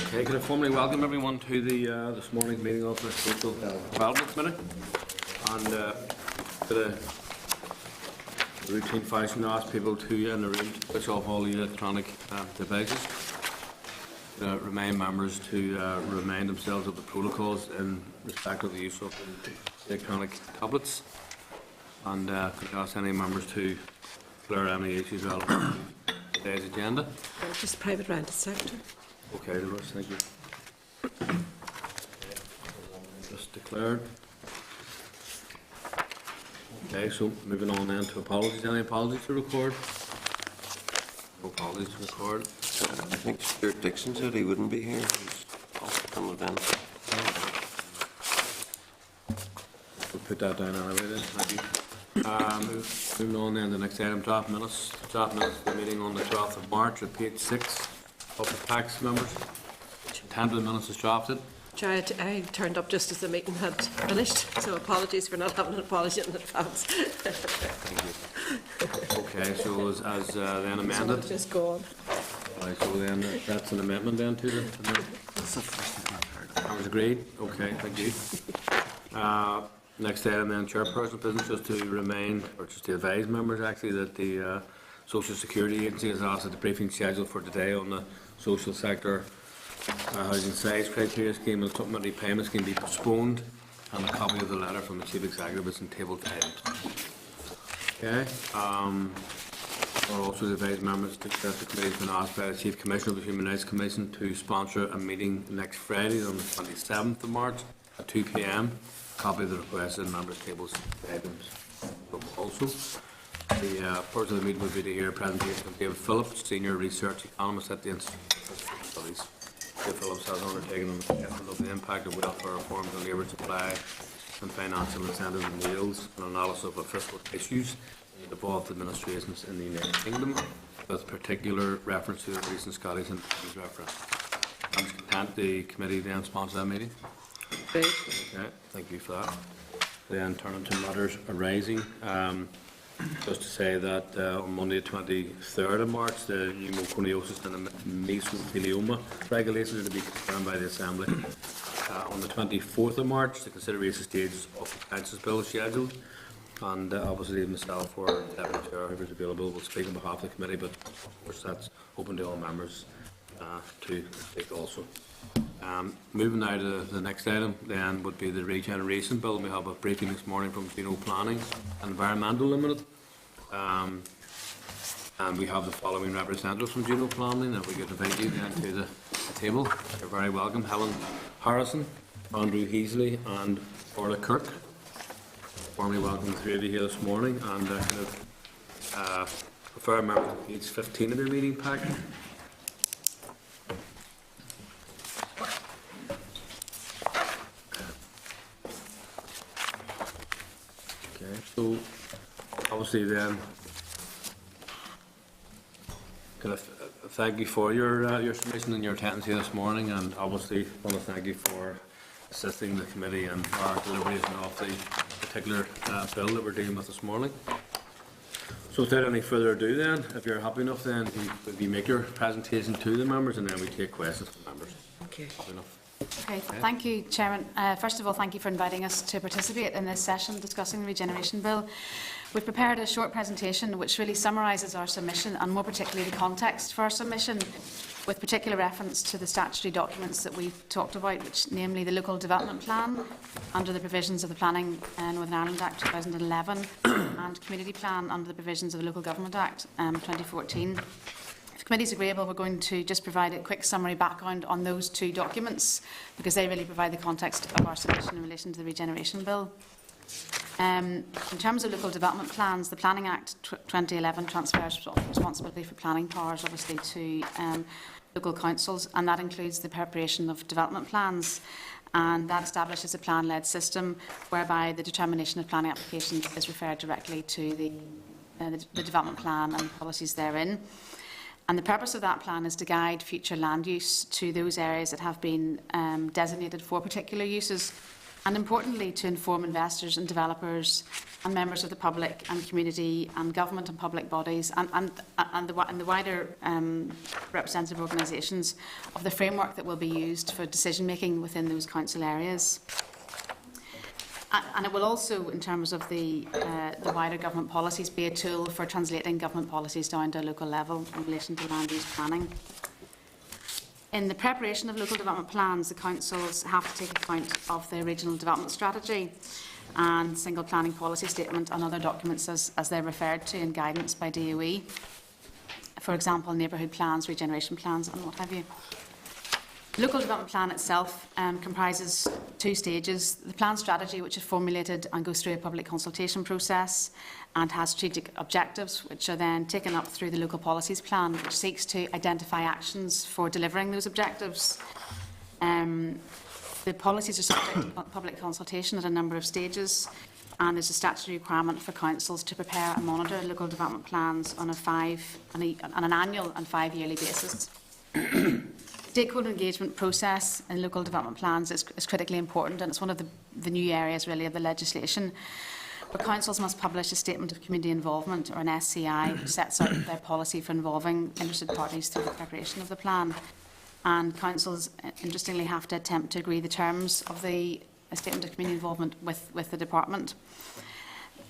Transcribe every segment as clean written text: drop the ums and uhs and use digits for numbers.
Okay, can I formally welcome everyone to the this morning's meeting of the Social Development Committee, and for the routine fashion, I ask people to in the room to switch off all the electronic devices. Remind members to remind themselves of the protocols in respect of the use of electronic tablets, and could I ask any members to clear any issues relevant to today's agenda. Just private rented sector. Okay, Dolores, thank you. Just declared. Okay, so moving on then to apologies. Any apologies to record? No apologies to record. I think Stuart Dixon said he wouldn't be here. He's off at an event. We'll put that down anyway then. Thank you. Moving on then, the next item, draft minutes. Draft minutes of the meeting on the 12th of March at page 6. Of the PACS members. 10 of the minutes is drafted. I turned up just as the meeting had finished, so apologies for not having an apology in advance. Okay, so as then amended. So just go on. Right, so then that's an amendment then to the amendment. That's the first thing I've heard. That was agreed. Okay, thank you. Next item then, chairperson business, just to remind, or just to advise members actually, that the Social Security Agency has asked that the briefing schedule for today on the social sector housing size criteria scheme and supplementary payments can be postponed, and a copy of the letter from the Chief Executive is in table items. Okay. Or also advise members that the committee has been asked by the Chief Commissioner of the Human Rights Commission to sponsor a meeting next Friday on the 27th of March at 2 p.m. Copy of the request in members' tables items. Also, the purpose of the meeting will be to hear a presentation of David Phillips, Senior Research Economist at the Institute of Studies. David Phillips has undertaken an assessment of the impact of welfare reforms on labour supply and financial incentives and yields, and analysis of fiscal issues involved administrations in the United Kingdom, with particular reference to the recent Scottish and British reference. I'm content the committee then sponsor that meeting. Great. Okay, thank you for that. Then turning to matters arising. Just to say that on Monday the 23rd of March, the pneumoconiosis and the mesothelioma regulations are to be confirmed by the Assembly. On the 24th of March, the consideration stages of the Pensions Bill is scheduled, and obviously myself or Deputy Chair, whoever is available, will speak on behalf of the committee, but of course that's open to all members to speak also. Moving now to the next item then would be the Regeneration Bill. We have a briefing this morning from Geno Planning and Environmental Limited, and we have the following representatives from Geno Planning that we could invite you then to the table. You're very welcome. Helen Harrison, Andrew Heasley and Orla Kirk. Formally welcome the three of you here this morning, and refer members to page 15 of your meeting pack. So, obviously, then, can I thank you for your submission and your attendance here this morning, and obviously, want to thank you for assisting the committee in our deliberation of the particular bill that we're dealing with this morning. So, without any further ado, then, if you're happy enough, then you make your presentation to the members, and then we take questions from members. Okay. Happy enough. Okay, thank you, Chairman. First of all, thank you for inviting us to participate in this session discussing the Regeneration Bill. We've prepared a short presentation which really summarises our submission and more particularly the context for our submission, with particular reference to the statutory documents that we've talked about, which namely the Local Development Plan under the provisions of the Planning and Northern Ireland Act 2011 and Community Plan under the provisions of the Local Government Act 2014. If the committee is agreeable, we're going to just provide a quick summary background on those two documents because they really provide the context of our submission in relation to the Regeneration Bill. In terms of local development plans, the Planning Act 2011 transfers responsibility for planning powers obviously to local councils, and that includes the preparation of development plans, and that establishes a plan-led system whereby the determination of planning applications is referred directly to the development plan and policies therein. And the purpose of that plan is to guide future land use to those areas that have been designated for particular uses and importantly to inform investors and developers and members of the public and community and government and public bodies and the wider representative organisations of the framework that will be used for decision making within those council areas. And it will also, in terms of the wider government policies, be a tool for translating government policies down to a local level in relation to land use planning. In the preparation of local development plans, the councils have to take account of the regional development strategy and single planning policy statement and other documents as they're referred to in guidance by DOE. For example, neighbourhood plans, regeneration plans and what have you. The local development plan itself comprises 2 stages. The plan strategy, which is formulated and goes through a public consultation process and has strategic objectives, which are then taken up through the local policies plan, which seeks to identify actions for delivering those objectives. The policies are subject to public consultation at a number of stages, and there's a statutory requirement for councils to prepare and monitor local development plans on an annual and 5-yearly basis. Stakeholder engagement process in local development plans is critically important, and it's one of the new areas really of the legislation, where councils must publish a statement of community involvement, or an SCI, which sets out their policy for involving interested parties through the preparation of the plan. And councils, interestingly, have to attempt to agree the terms of the statement of community involvement with the department.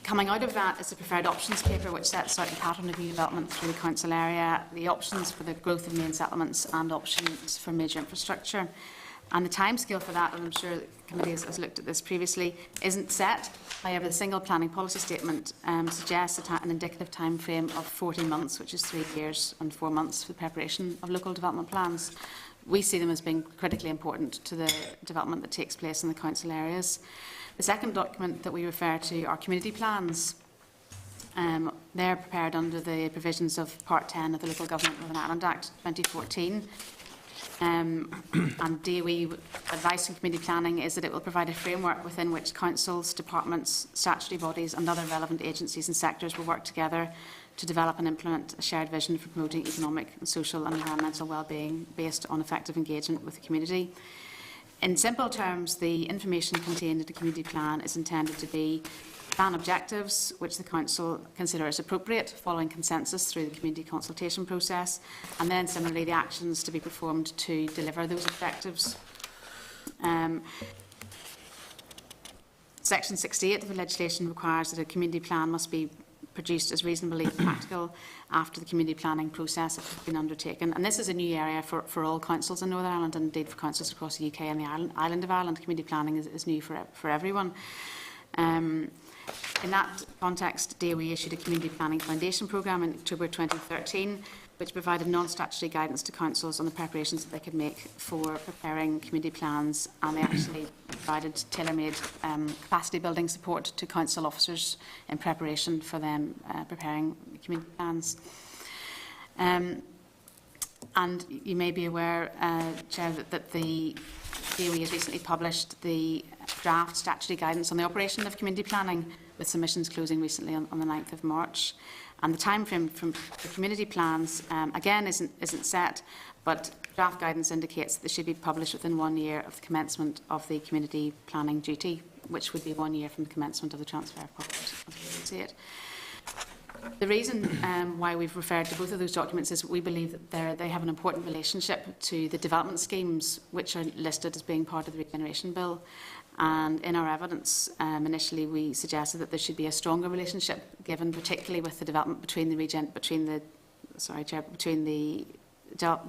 Coming out of that is the preferred options paper, which sets out the pattern of new development through the council area, the options for the growth of main settlements and options for major infrastructure. And the timescale for that, and I'm sure the committee has looked at this previously, isn't set. However, the single planning policy statement suggests an indicative time frame of 40 months, which is 3 years and 4 months for the preparation of local development plans. We see them as being critically important to the development that takes place in the council areas. The second document that we refer to are community plans. They're prepared under the provisions of Part 10 of the Local Government Northern Ireland Act 2014. And DOE advice on community planning is that it will provide a framework within which councils, departments, statutory bodies and other relevant agencies and sectors will work together to develop and implement a shared vision for promoting economic, social and environmental well-being based on effective engagement with the community. In simple terms, the information contained in the community plan is intended to be plan objectives, which the council considers appropriate following consensus through the community consultation process, and then similarly the actions to be performed to deliver those objectives. Section 68 of the legislation requires that a community plan must be produced as reasonably practical after the community planning process has been undertaken. And this is a new area for all councils in Northern Ireland, and indeed for councils across the UK and the island of Ireland. Community planning is new for everyone. In that context, DOE issued a Community Planning Foundation programme in October 2013, which provided non-statutory guidance to councils on the preparations that they could make for preparing community plans, and they actually provided tailor-made capacity building support to council officers in preparation for them preparing community plans. And you may be aware, Chair, that the DOE has recently published the draft statutory guidance on the operation of community planning, with submissions closing recently on the 9th of March. And the time frame for community plans, again, isn't set, but draft guidance indicates that they should be published within 1 year of the commencement of the community planning duty, which would be 1 year from the commencement of the transfer of property, as we would see it. The reason why we've referred to both of those documents is we believe that they have an important relationship to the development schemes which are listed as being part of the Regeneration Bill. And in our evidence, initially we suggested that there should be a stronger relationship given, particularly with the development between the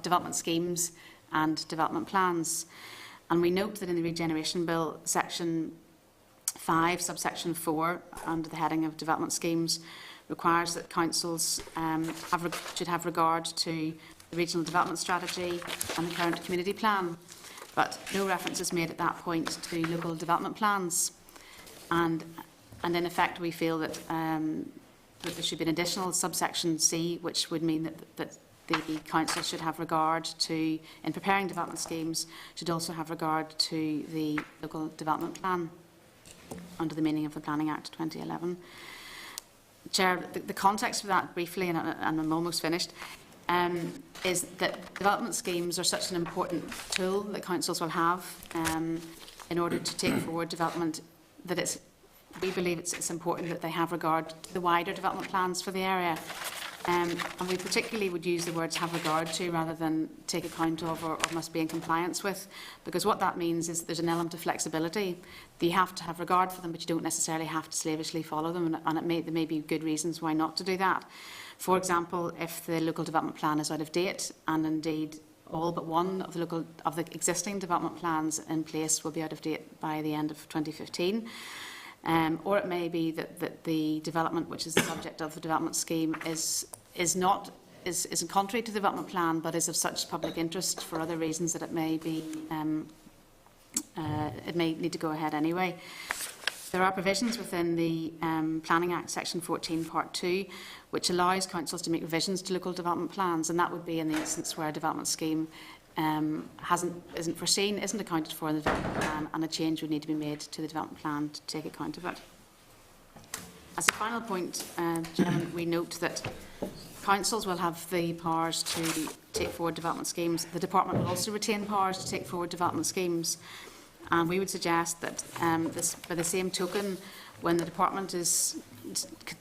development schemes and development plans. And we note that in the Regeneration Bill, Section 5, subsection 4, under the heading of development schemes, requires that councils should have regard to the regional development strategy and the current community plan. But no reference is made at that point to local development plans. And in effect, we feel that, that there should be an additional subsection C, which would mean that the council should have regard to, in preparing development schemes, should also have regard to the local development plan under the meaning of the Planning Act 2011. Chair, the context for that briefly, and I'm almost finished, is that development schemes are such an important tool that councils will have in order to take forward development, that we believe it's important that they have regard to the wider development plans for the area. And we particularly would use the words have regard to rather than take account of or must be in compliance with, because what that means is there's an element of flexibility. You have to have regard for them, but you don't necessarily have to slavishly follow them, and there may be good reasons why not to do that. For example, if the local development plan is out of date, and indeed all but one of the existing development plans in place will be out of date by the end of 2015. Or it may be that the development, which is the subject of the development scheme, is contrary to the development plan, but is of such public interest for other reasons that it may need to go ahead anyway. There are provisions within the Planning Act, Section 14, Part 2, which allows councils to make revisions to local development plans, and that would be in the instance where a development scheme isn't foreseen, isn't accounted for in the development plan, and a change would need to be made to the development plan to take account of it. As a final point, Chairman, we note that councils will have the powers to take forward development schemes. The Department will also retain powers to take forward development schemes, and we would suggest that by the same token, when the Department is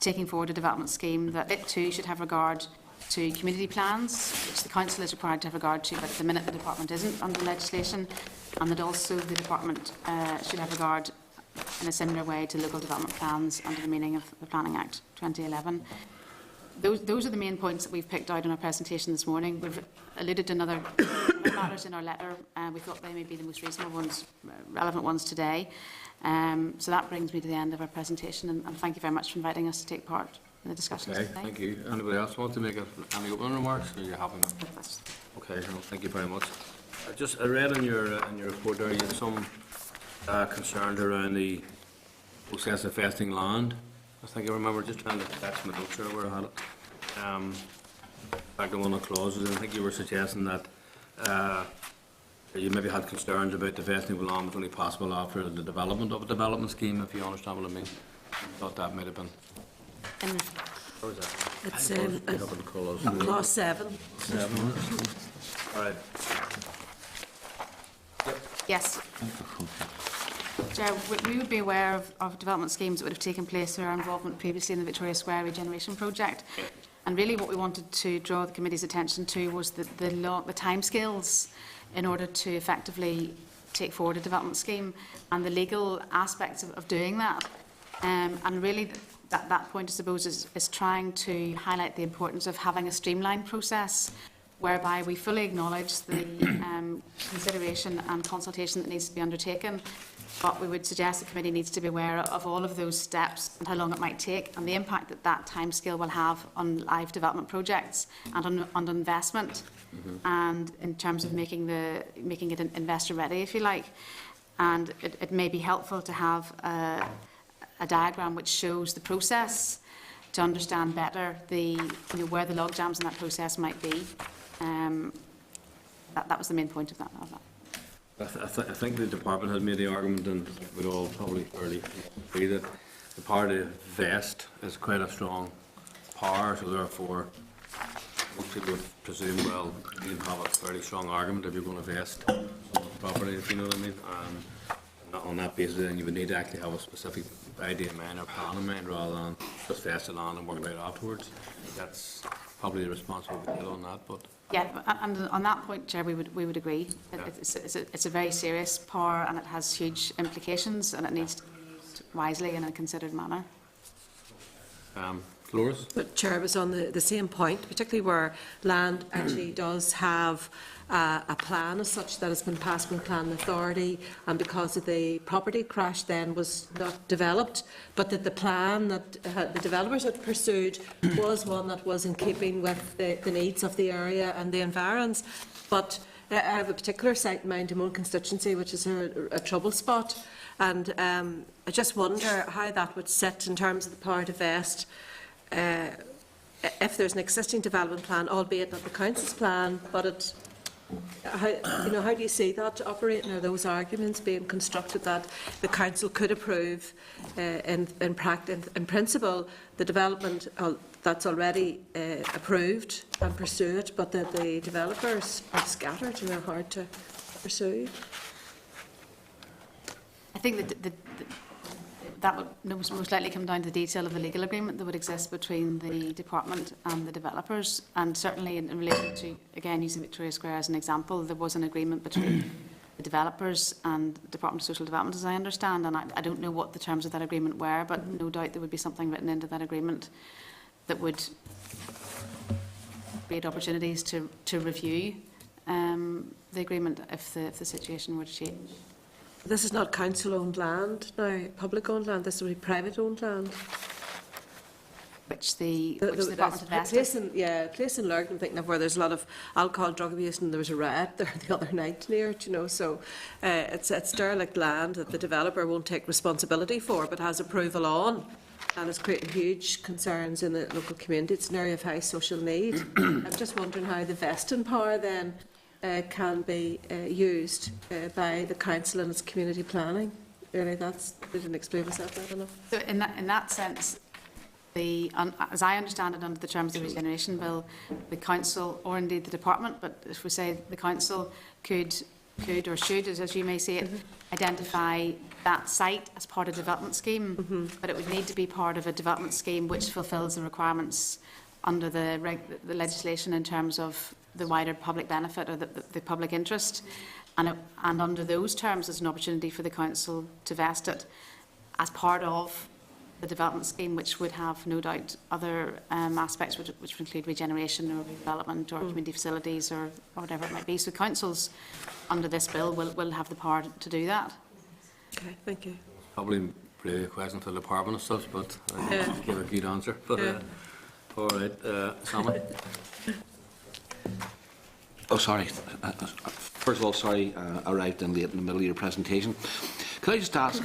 taking forward a development scheme, that it too should have regard to community plans, which the Council is required to have regard to, but at the minute the Department isn't under legislation, and that also the Department should have regard in a similar way to local development plans under the meaning of the Planning Act 2011. Those are the main points that we've picked out in our presentation this morning. We've alluded to other matters in our letter, and we thought they may be the most reasonable ones, relevant ones today. So that brings me to the end of our presentation, and thank you very much for inviting us to take part in the discussion Okay, today. thank you. Anybody else want to make any opening remarks? Or are you happy now? Okay, well, thank you very much. I read in your report there you had some concerns around the process of vesting land. I think I remember just trying to text my notes there where I had it. Back to one of the clauses, I think you were suggesting that you maybe had concerns about the vesting of land was only possible after the development of a development scheme, if you understand what I mean. I thought that might have been. Where was that? It's Clause clause 7. 7. All right. Yes. Chair, we would be aware of development schemes that would have taken place through our involvement previously in the Victoria Square regeneration project. And really what we wanted to draw the committee's attention to was the timescales in order to effectively take forward a development scheme and the legal aspects of doing that. And really that point, I suppose, is trying to highlight the importance of having a streamlined process whereby we fully acknowledge the consideration and consultation that needs to be undertaken, but we would suggest the committee needs to be aware of all of those steps and how long it might take and the impact that timescale will have on live development projects and on investment, and in terms of making it investor ready, if you like. And it may be helpful to have a diagram which shows the process to understand better where the log jams in that process might be. That was the main point of that. I think the department has made the argument, and we'd all probably fairly agree, that the power to vest is quite a strong power, so therefore most people would presume, well, you can have a fairly strong argument if you're going to vest on the property, if you know what I mean. And on that basis, then you would need to actually have a specific idea in mind or plan in mind rather than just vest the land and work it out afterwards. That's probably the responsibility on that, but. Yeah, and on that point, Chair, we would agree. It's a very serious power and it has huge implications and it needs to be used wisely in a considered manner. Flores? But Chair, was on the same point, particularly where land actually does have a plan as such that has been passed from planning authority, and because of the property crash then was not developed, but that the plan that the developers had pursued was one that was in keeping with the needs of the area and the environs. But I have a particular site in mind in my own constituency, which is a trouble spot, and I just wonder how that would sit in terms of the power to vest. If there's an existing development plan, albeit not the council's plan, but how do you see that operating? Are those arguments being constructed that the council could approve in principle the development that's already approved and pursued, but that the developers are scattered and are hard to pursue? think that would most likely come down to the detail of the legal agreement that would exist between the department and the developers. And certainly in relation to, again, using Victoria Square as an example, there was an agreement between the developers and Department of Social Development, as I understand. And I don't know what the terms of that agreement were, but no doubt there would be something written into that agreement that would create opportunities to review the agreement if the situation were to change. This is not council-owned land now, public-owned land, this would be private-owned land. Which the department invested. Place in Lurgan, I'm thinking of, where there's a lot of alcohol, drug abuse, and there was a riot there the other night near it, you know, so it's derelict land that the developer won't take responsibility for, but has approval on, and it's creating huge concerns in the local community. It's an area of high social need. I'm just wondering how the vesting power then can be used by the council and its community planning. Really, I didn't explain myself well enough. So in that sense, as I understand it under the terms of the Regeneration Bill, the council, or indeed the department, but if we say the council could or should, as you may say it, identify that site as part of a development scheme, but it would need to be part of a development scheme which fulfills the requirements under the legislation in terms of the wider public benefit or the public interest, and under those terms there's an opportunity for the council to vest it as part of the development scheme, which would have no doubt other aspects which would include regeneration or redevelopment or community facilities or whatever it might be. So councils under this bill will have the power to do that. Okay, thank you. Probably a question for the department and stuff, but I give a good answer. But, all right, Salman. Oh, sorry. First of all, sorry, I arrived in late in the middle of your presentation. Could I just ask,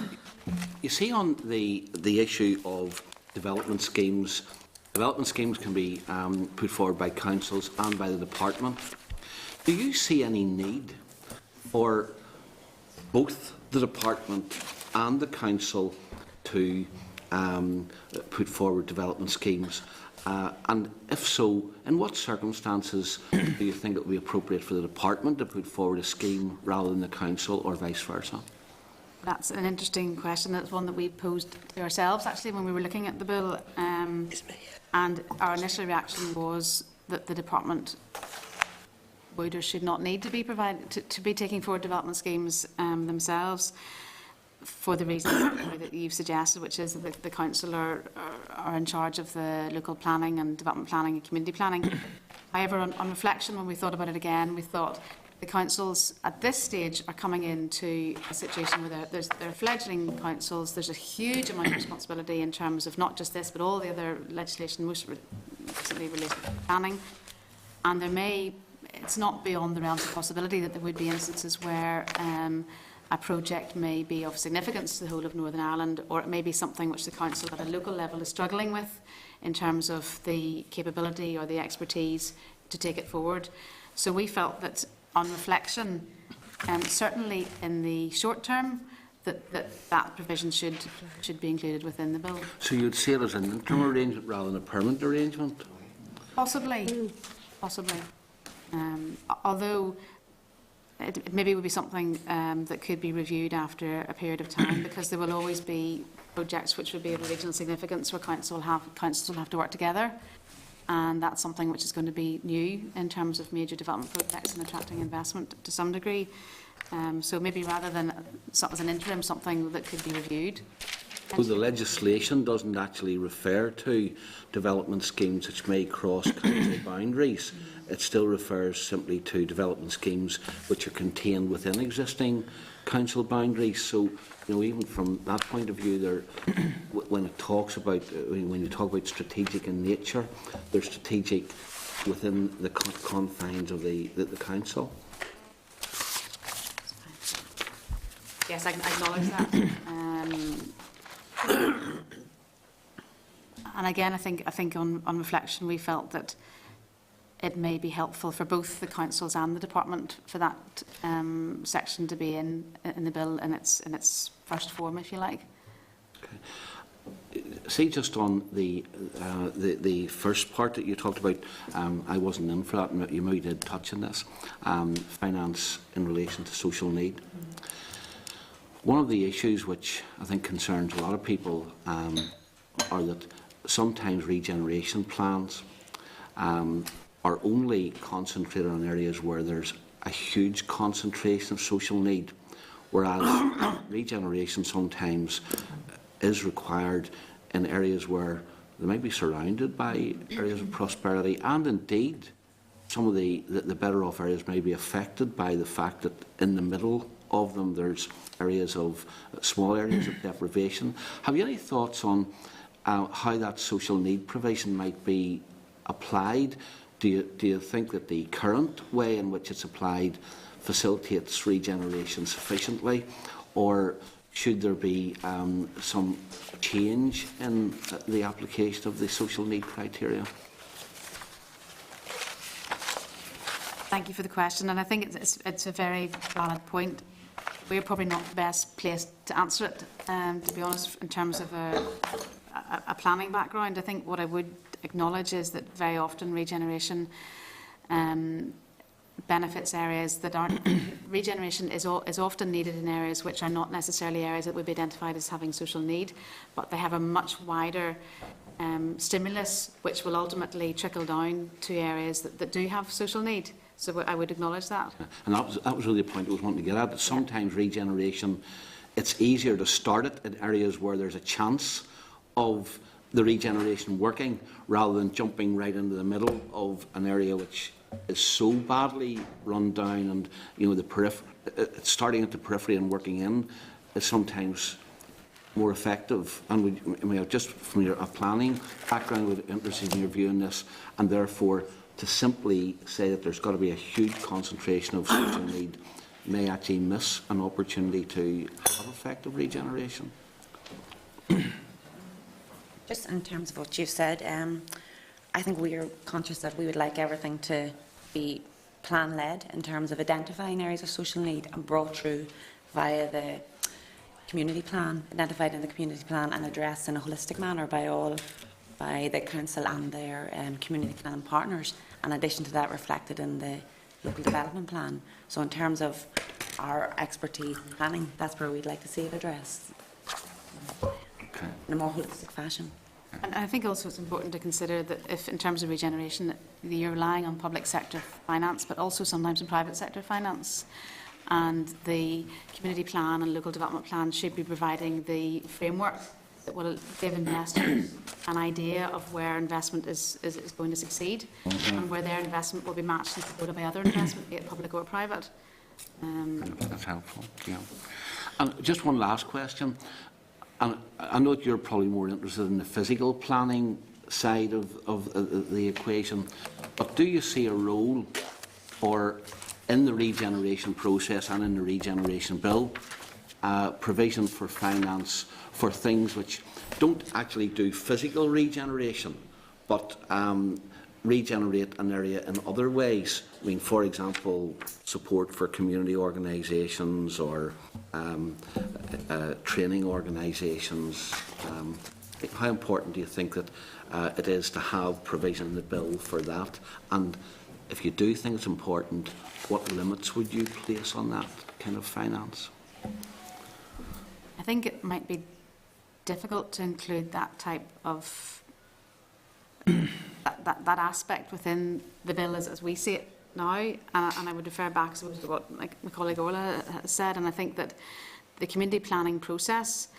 you see on the issue of development schemes can be put forward by councils and by the department. Do you see any need for both the department and the council to put forward development schemes? And if so, in what circumstances do you think it would be appropriate for the department to put forward a scheme rather than the council, or vice versa? That's an interesting question. That's one that we posed to ourselves actually when we were looking at the bill, and our initial reaction was that the department would or should not need to be to be taking forward development schemes themselves, for the reason that you've suggested, which is that the council are in charge of the local planning and development planning and community planning. However, on reflection, when we thought about it again, we thought the councils at this stage are coming into a situation where they're fledgling councils. There's a huge amount of responsibility in terms of not just this, but all the other legislation most recently related to planning. And it's not beyond the realms of possibility that there would be instances where a project may be of significance to the whole of Northern Ireland, or it may be something which the council at a local level is struggling with in terms of the capability or the expertise to take it forward. So we felt that on reflection, certainly in the short term, that provision should be included within the bill. So you'd see it as an interim arrangement rather than a permanent arrangement? Possibly. Although it maybe would be something that could be reviewed after a period of time, because there will always be projects which would be of regional significance where councils will have to work together, and that's something which is going to be new in terms of major development projects and attracting investment to some degree. So maybe rather than as an interim, something that could be reviewed. So the legislation doesn't actually refer to development schemes which may cross council boundaries. It still refers simply to development schemes which are contained within existing council boundaries. So, even from that point of view, when you talk about strategic in nature, they're strategic within the confines of the council. Yes, I can acknowledge that. And again, I think on reflection, we felt that it may be helpful for both the councils and the department for that section to be in the bill in its first form, if you like. Okay. See, just on the first part that you talked about, I wasn't in for that, and you maybe did touch on this, finance in relation to social need. One of the issues which I think concerns a lot of people are that sometimes regeneration plans are only concentrated on areas where there's a huge concentration of social need, whereas regeneration sometimes is required in areas where they might be surrounded by areas of prosperity, and indeed some of the better off areas may be affected by the fact that in the middle of them there's areas of small areas of deprivation. Have you any thoughts on how that social need provision might be applied? Do you think that the current way in which it's applied facilitates regeneration sufficiently, or should there be some change in the application of the social need criteria? Thank you for the question, and I think it's a very valid point. We're probably not the best placed to answer it, to be honest, in terms of a planning background. I think what I would acknowledge is that very often regeneration benefits areas that aren't. Regeneration is often needed in areas which are not necessarily areas that would be identified as having social need, but they have a much wider stimulus which will ultimately trickle down to areas that do have social need. So I would acknowledge that. And that was really the point I was wanting to get at. That sometimes regeneration, it's easier to start it in areas where there's a chance of the regeneration working, rather than jumping right into the middle of an area which is so badly run down, and it's starting at the periphery and working in is sometimes more effective. And just from your planning background, would be interested in your view on this, and therefore to simply say that there's got to be a huge concentration of social need may actually miss an opportunity to have effective regeneration. Just in terms of what you've said, I think we are conscious that we would like everything to be plan-led in terms of identifying areas of social need and brought through via the community plan, identified in the community plan and addressed in a holistic manner by the council and their community plan partners. In addition to that, reflected in the local development plan. So in terms of our expertise in planning, that's where we'd like to see it addressed in a more holistic fashion. And I think also it's important to consider that if, in terms of regeneration, that you're relying on public sector finance, but also sometimes in private sector finance. And the community plan and local development plan should be providing the framework that will give investors an idea of where investment is going to succeed, and where their investment will be matched and supported by other investment, be it public or private. That's helpful, yeah. And just one last question. And I know that you're probably more interested in the physical planning side of the equation, but do you see a role for, in the regeneration process and in the regeneration bill, provision for finance for things which don't actually do physical regeneration, but regenerate an area in other ways? I mean, for example, support for community organisations or training organisations. How important do you think that it is to have provision in the bill for that? And if you do think it's important, what limits would you place on that kind of finance? I think it might be difficult to include that type of that aspect within the bill as we see it now, and I would refer back to what my colleague Orla has said, and I think that the community planning process,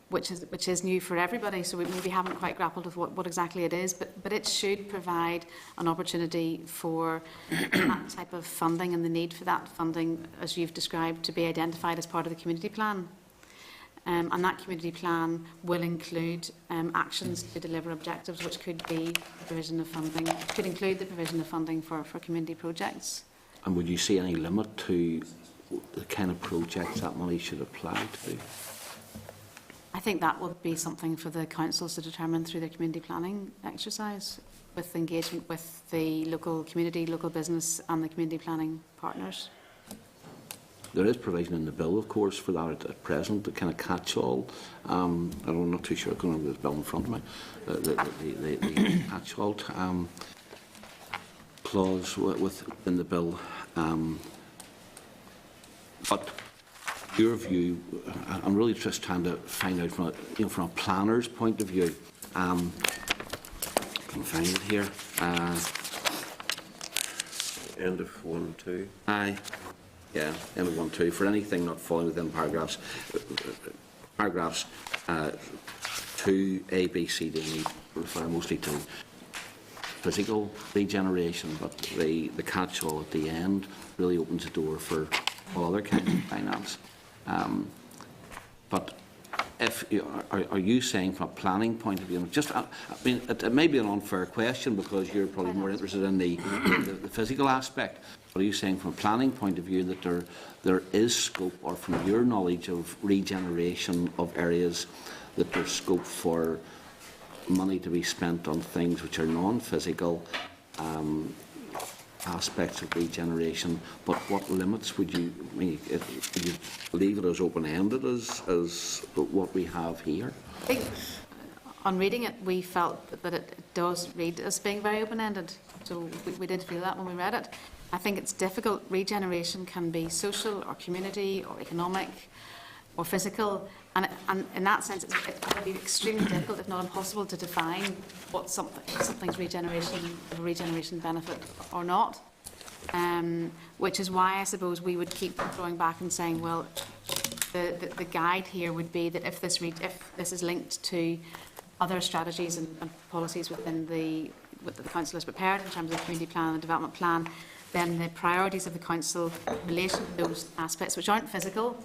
which is new for everybody, so we maybe haven't quite grappled with what exactly it is, but it should provide an opportunity for that type of funding and the need for that funding, as you've described, to be identified as part of the community plan. And that community plan will include actions to deliver objectives, which could be the provision of funding, could include the provision of funding for community projects. And would you see any limit to the kind of projects that money should apply to? I think that will be something for the councils to determine through their community planning exercise, with engagement with the local community, local business and the community planning partners. There is provision in the bill, of course, for that at present, the kind of catch-all. I'm not too sure, I don't have this bill in front of me. The catch-all clause within the bill. But your view, I'm really just trying to find out from a planner's point of view. I can find it here. End of 1, 2. Aye. Yeah, end of 1, 2. For anything not falling within paragraphs 2, A, B, C, D, and E refer mostly to physical regeneration, but the catch-all at the end really opens the door for all other kinds of finance. But if are you saying, from a planning point of view, just I mean, it may be an unfair question because you're probably more interested in the physical aspect. But are you saying, from a planning point of view, that there is scope, or from your knowledge of regeneration of areas, that there's scope for money to be spent on things which are non-physical aspects of regeneration? But what limits would you, would you leave it as open-ended as what we have here? I think on reading it, we felt that it does read as being very open-ended. So we did feel that when we read it. I think it's difficult. Regeneration can be social or community or economic or physical. And in that sense, it would be extremely difficult, if not impossible, to define what something's regeneration benefit or not. Which is why I suppose we would keep going back and saying, well, the guide here would be that if this is linked to other strategies and policies within what the council has prepared in terms of the community plan and the development plan, then the priorities of the council in relation to those aspects, which aren't physical,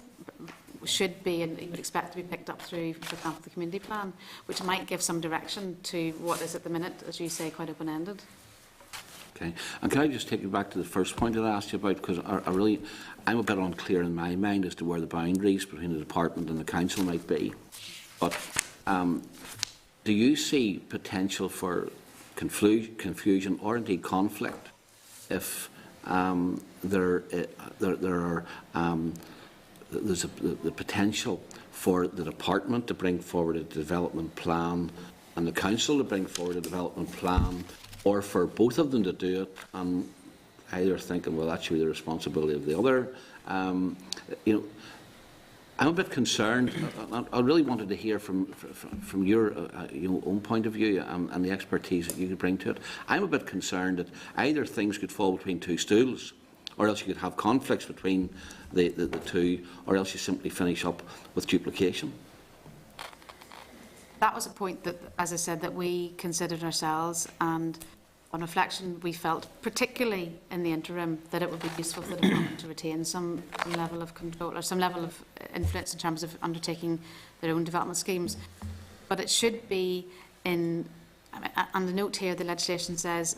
should be, and you would expect to be picked up through, for example, the community plan, which might give some direction to what is at the minute, as you say, quite open-ended. Okay, and can I just take you back to the first point that I asked you about, because I'm a bit unclear in my mind as to where the boundaries between the department and the council might be. But do you see potential for confusion or indeed conflict if there's the potential for the department to bring forward a development plan and the council to bring forward a development plan, or for both of them to do it, and either thinking, well, that should be the responsibility of the other? I'm a bit concerned. I really wanted to hear from your own point of view and the expertise that you could bring to it. I'm a bit concerned that either things could fall between two stools, or else you could have conflicts between the two, or else you simply finish up with duplication. That was a point that, as I said, that we considered ourselves, and on reflection we felt, particularly in the interim, that it would be useful for the department to retain some level of control or some level of influence in terms of undertaking their own development schemes. But it should be in, and the note here, the legislation says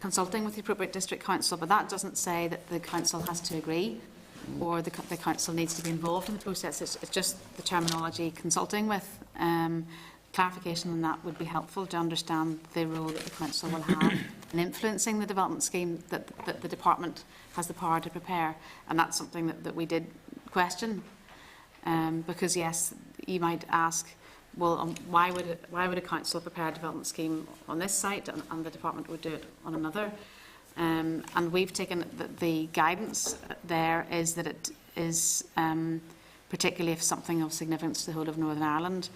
consulting with the appropriate district council, but that doesn't say that the council has to agree or the council needs to be involved in the process. It's just the terminology consulting with. Clarification on that would be helpful to understand the role that the council will have in influencing the development scheme that the department has the power to prepare, and that's something that we did question, because yes, you might ask, well, why would a council prepare a development scheme on this site and the department would do it on another? And we've taken the guidance there is that it is particularly if something of significance to the whole of Northern Ireland,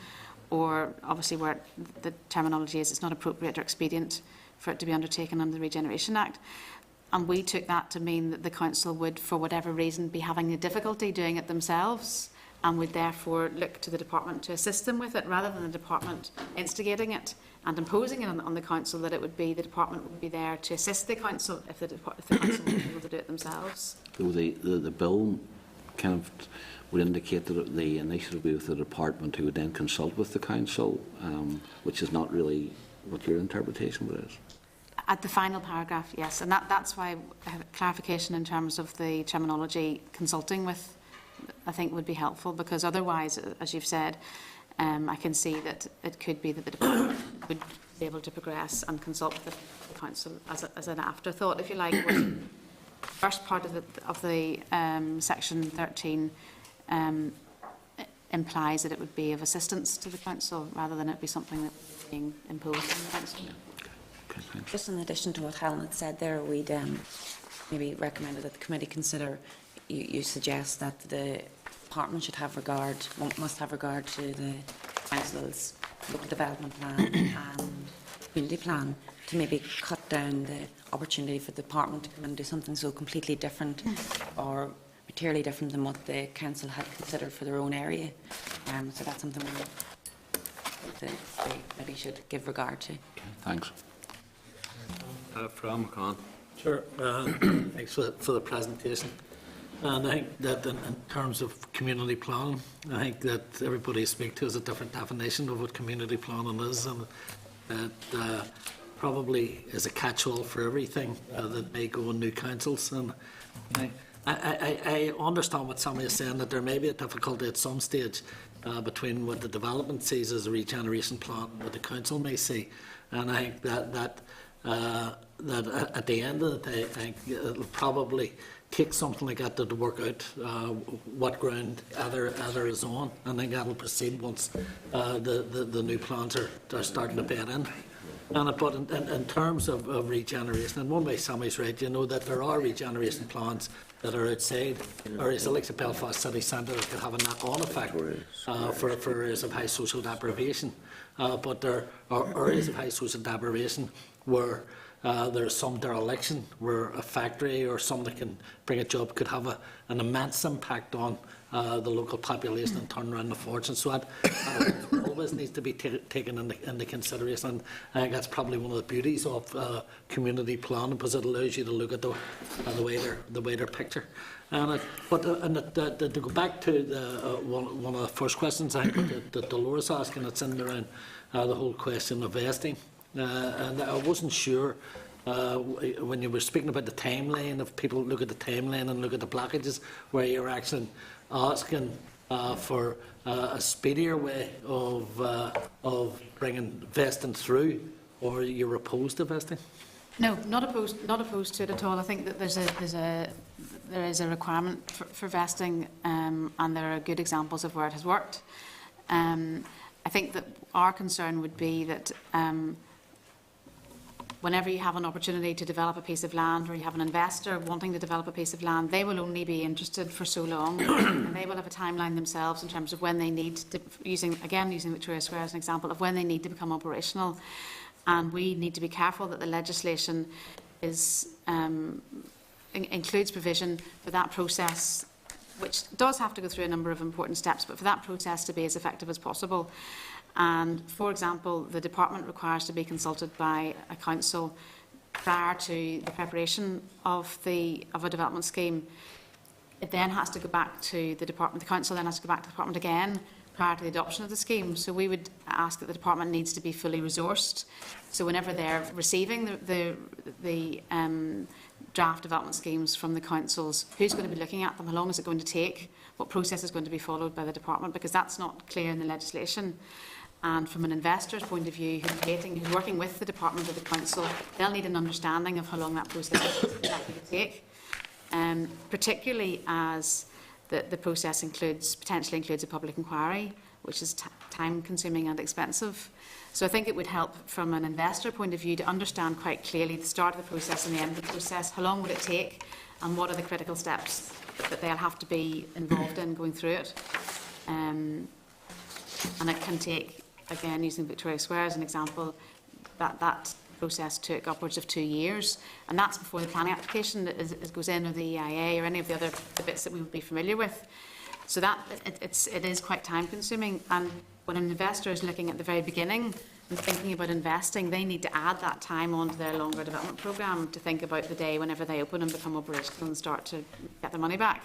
or obviously where the terminology is it's not appropriate or expedient for it to be undertaken under the Regeneration Act. And we took that to mean that the council would, for whatever reason, be having a difficulty doing it themselves, and would therefore look to the department to assist them with it, rather than the department instigating it and imposing it on the council, that it would be the department would be there to assist the council if the council was able to do it themselves. So the bill kind of would indicate that the initiative would be with the department, who would then consult with the council, which is not really what your interpretation of it is. At the final paragraph, yes, and that's why clarification in terms of the terminology consulting with, I think, would be helpful, because otherwise, as you've said, I can see that it could be that the department would be able to progress and consult with the council as an afterthought, if you like. The first part of the section 13 implies that it would be of assistance to the council rather than it be something that was being imposed on the council. Okay, Just in addition to what Helen had said there, we'd maybe recommended that the committee consider, you suggest that the department should have regard, must have regard to the council's local development plan and community plan to maybe cut down the opportunity for the department to come and do something so completely different or materially different than what the council had considered for their own area. So that's something they maybe should give regard to. Thanks. From Con. Sure. Thanks for the presentation. And I think that in terms of community planning, I think that everybody you speak to has a different definition of what community planning is, and that probably is a catch-all for everything that may go in new councils. And I understand what Sammy is saying, that there may be a difficulty at some stage between what the development sees as a regeneration plan and what the council may see. And I think that at the end of the day, I think it'll probably take something like that to work out what ground either is on. I think that'll proceed once the new plans are starting to bed in. But in terms of regeneration, in one way Sammy's right, you know that there are regeneration plans that are outside areas like the Belfast city centre that could have a knock-on effect for areas of high social deprivation. But there are areas of high social deprivation where there's some dereliction, where a factory or something that can bring a job could have an immense impact on the local population and turn around the fortune. So that always needs to be taken into consideration. And I think that's probably one of the beauties of community planning, because it allows you to look at the wider picture. To go back to one of the first questions I think that Dolores asked, and it's in around the whole question of vesting. And I wasn't sure when you were speaking about the timeline, if people look at the timeline and look at the blockages, where you're actually asking for a speedier way of bringing vesting through, or you're opposed to vesting? No, not opposed to it at all. I think that there is a requirement for vesting, and there are good examples of where it has worked. I think that our concern would be that whenever you have an opportunity to develop a piece of land, or you have an investor wanting to develop a piece of land, they will only be interested for so long, and they will have a timeline themselves in terms of when they need to, using Victoria Square as an example, of when they need to become operational. And we need to be careful that the legislation includes provision for that process, which does have to go through a number of important steps, but for that process to be as effective as possible. And, for example, the department requires to be consulted by a council prior to the preparation of a development scheme. It then has to go back to the department. The council then has to go back to the department again prior to the adoption of the scheme. So we would ask that the department needs to be fully resourced. So whenever they're receiving the draft development schemes from the councils, who's going to be looking at them? How long is it going to take? What process is going to be followed by the department? Because that's not clear in the legislation. And from an investor's point of view, who's working with the department or the council, they'll need an understanding of how long that process is likely to take, particularly as the process potentially includes a public inquiry, which is time-consuming and expensive. So I think it would help from an investor point of view to understand quite clearly the start of the process and the end of the process. How long would it take, and what are the critical steps that they'll have to be involved in going through it? And it can take, again, using Victoria Square as an example, that process took upwards of 2 years, and that's before the planning application goes in, or the EIA, or any of the other bits that we would be familiar with. So that it is quite time consuming, and when an investor is looking at the very beginning and thinking about investing, they need to add that time onto their longer development programme to think about the day whenever they open and become operational and start to get their money back.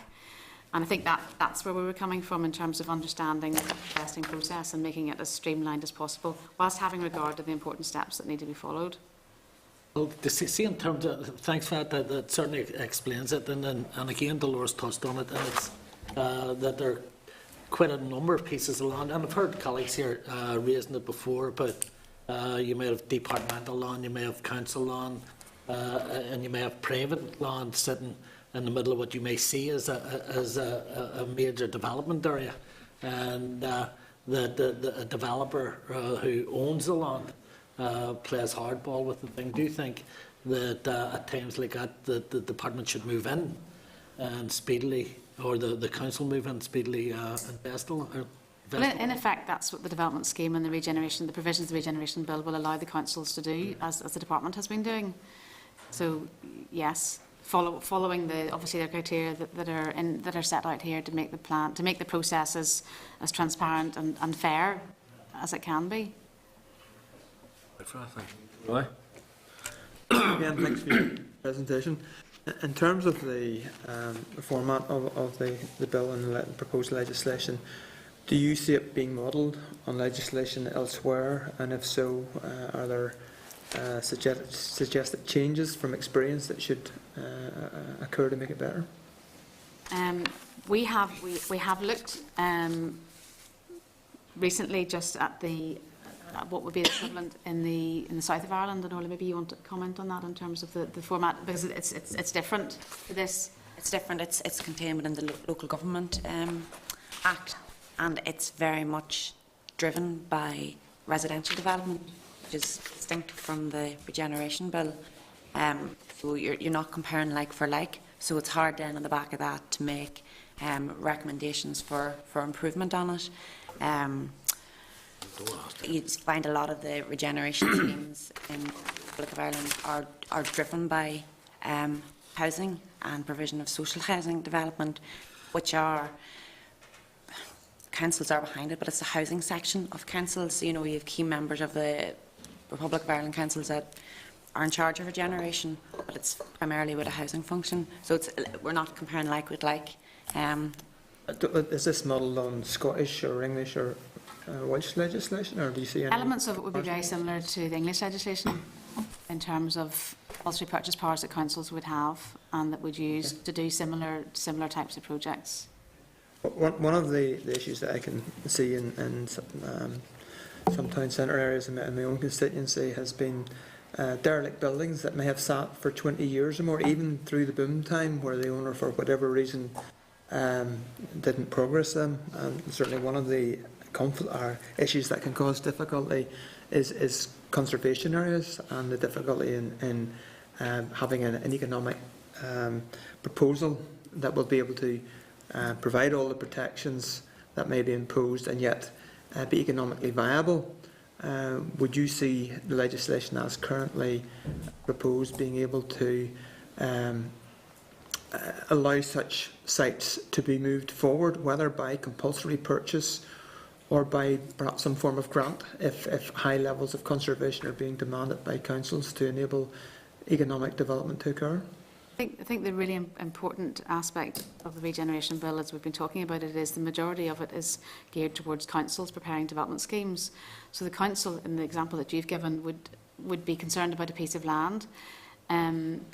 And I think that's where we were coming from in terms of understanding the investing process and making it as streamlined as possible, whilst having regard to the important steps that need to be followed. Well, to see in terms of, thanks for that certainly explains it. And again, Dolores touched on it, and it's that there are quite a number of pieces of land. And I've heard colleagues here raising it before about you may have departmental land, you may have council land, and you may have private land sitting in the middle of what you may see as a major development area, and the developer who owns the land plays hardball with the thing. Do you think that at times like that the department should move in and speedily or the council move in speedily investable? Well, in effect, that's what the development scheme and the regeneration, the provisions of the regeneration bill will allow the councils to do, as the department has been doing. So, yes, following obviously the criteria that are set out here to make the plan, to make the process as transparent and fair as it can be. Roy? Again, thanks for your presentation. In terms of the format of the bill and the proposed legislation, do you see it being modelled on legislation elsewhere? And if so, are there suggested changes from experience that should occur to make it better? We have looked recently just at what would be the equivalent in the south of Ireland, and Orla, maybe you want to comment on that in terms of the format, because it's different to this. It's different. It's contained within the Local Government Act, and it's very much driven by residential development, which is distinct from the regeneration bill. So you're not comparing like for like. So it's hard then on the back of that to make recommendations for improvement on it. You find a lot of the regeneration schemes in the Republic of Ireland are driven by housing and provision of social housing development, which are, councils are behind it, but it's the housing section of councils. You know, you have key members of the Republic of Ireland councils that are in charge of regeneration, but it's primarily with a housing function. So we're not comparing like with like. Is this modelled on Scottish or English or Welsh legislation, or do you see any Elements of it would be very similar to the English legislation in terms of compulsory purchase powers that councils would have and that would use to do similar types of projects. One of the issues that I can see in some town centre areas in my own constituency has been derelict buildings that may have sat for 20 years or more, even through the boom time, where the owner, for whatever reason, didn't progress them. And certainly one of the issues that can cause difficulty is conservation areas, and the difficulty in having an economic proposal that will be able to provide all the protections that may be imposed and yet be economically viable. Would you see the legislation as currently proposed being able to allow such sites to be moved forward, whether by compulsory purchase or by perhaps some form of grant, if high levels of conservation are being demanded by councils to enable economic development to occur? I think the really important aspect of the regeneration bill, as we've been talking about it, is the majority of it is geared towards councils preparing development schemes. So the council, in the example that you've given, would be concerned about a piece of land, and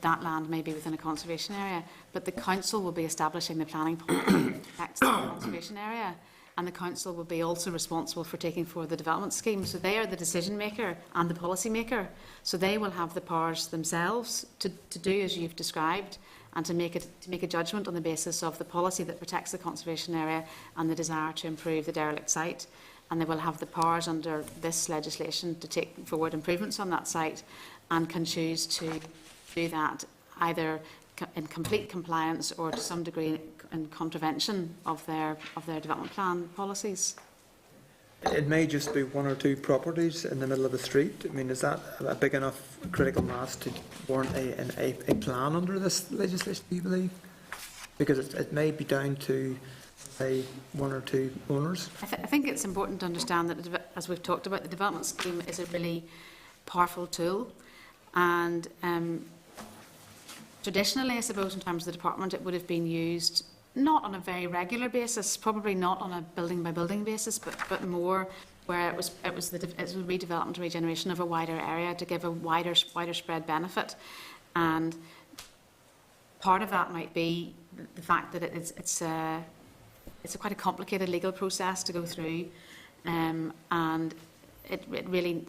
that land may be within a conservation area, but the council will be establishing the planning policy that protects the conservation area, and the council will be also responsible for taking forward the development scheme. So they are the decision maker and the policy maker. So they will have the powers themselves to do as you've described, and to make a judgment on the basis of the policy that protects the conservation area and the desire to improve the derelict site. And they will have the powers under this legislation to take forward improvements on that site, and can choose to do that either in complete compliance or to some degree in contravention of their development plan policies. It may just be one or two properties in the middle of the street. I mean, is that a big enough critical mass to warrant a plan under this legislation, do you believe? Because it may be down to, say, one or two owners. I think it's important to understand that, as we've talked about, the development scheme is a really powerful tool, and traditionally, I suppose, in terms of the department, it would have been used not on a very regular basis, probably not on a building by building basis, but more where it was redevelopment and regeneration of a wider area to give a wider spread benefit. And part of that might be the fact that it's a quite a complicated legal process to go through, and it really,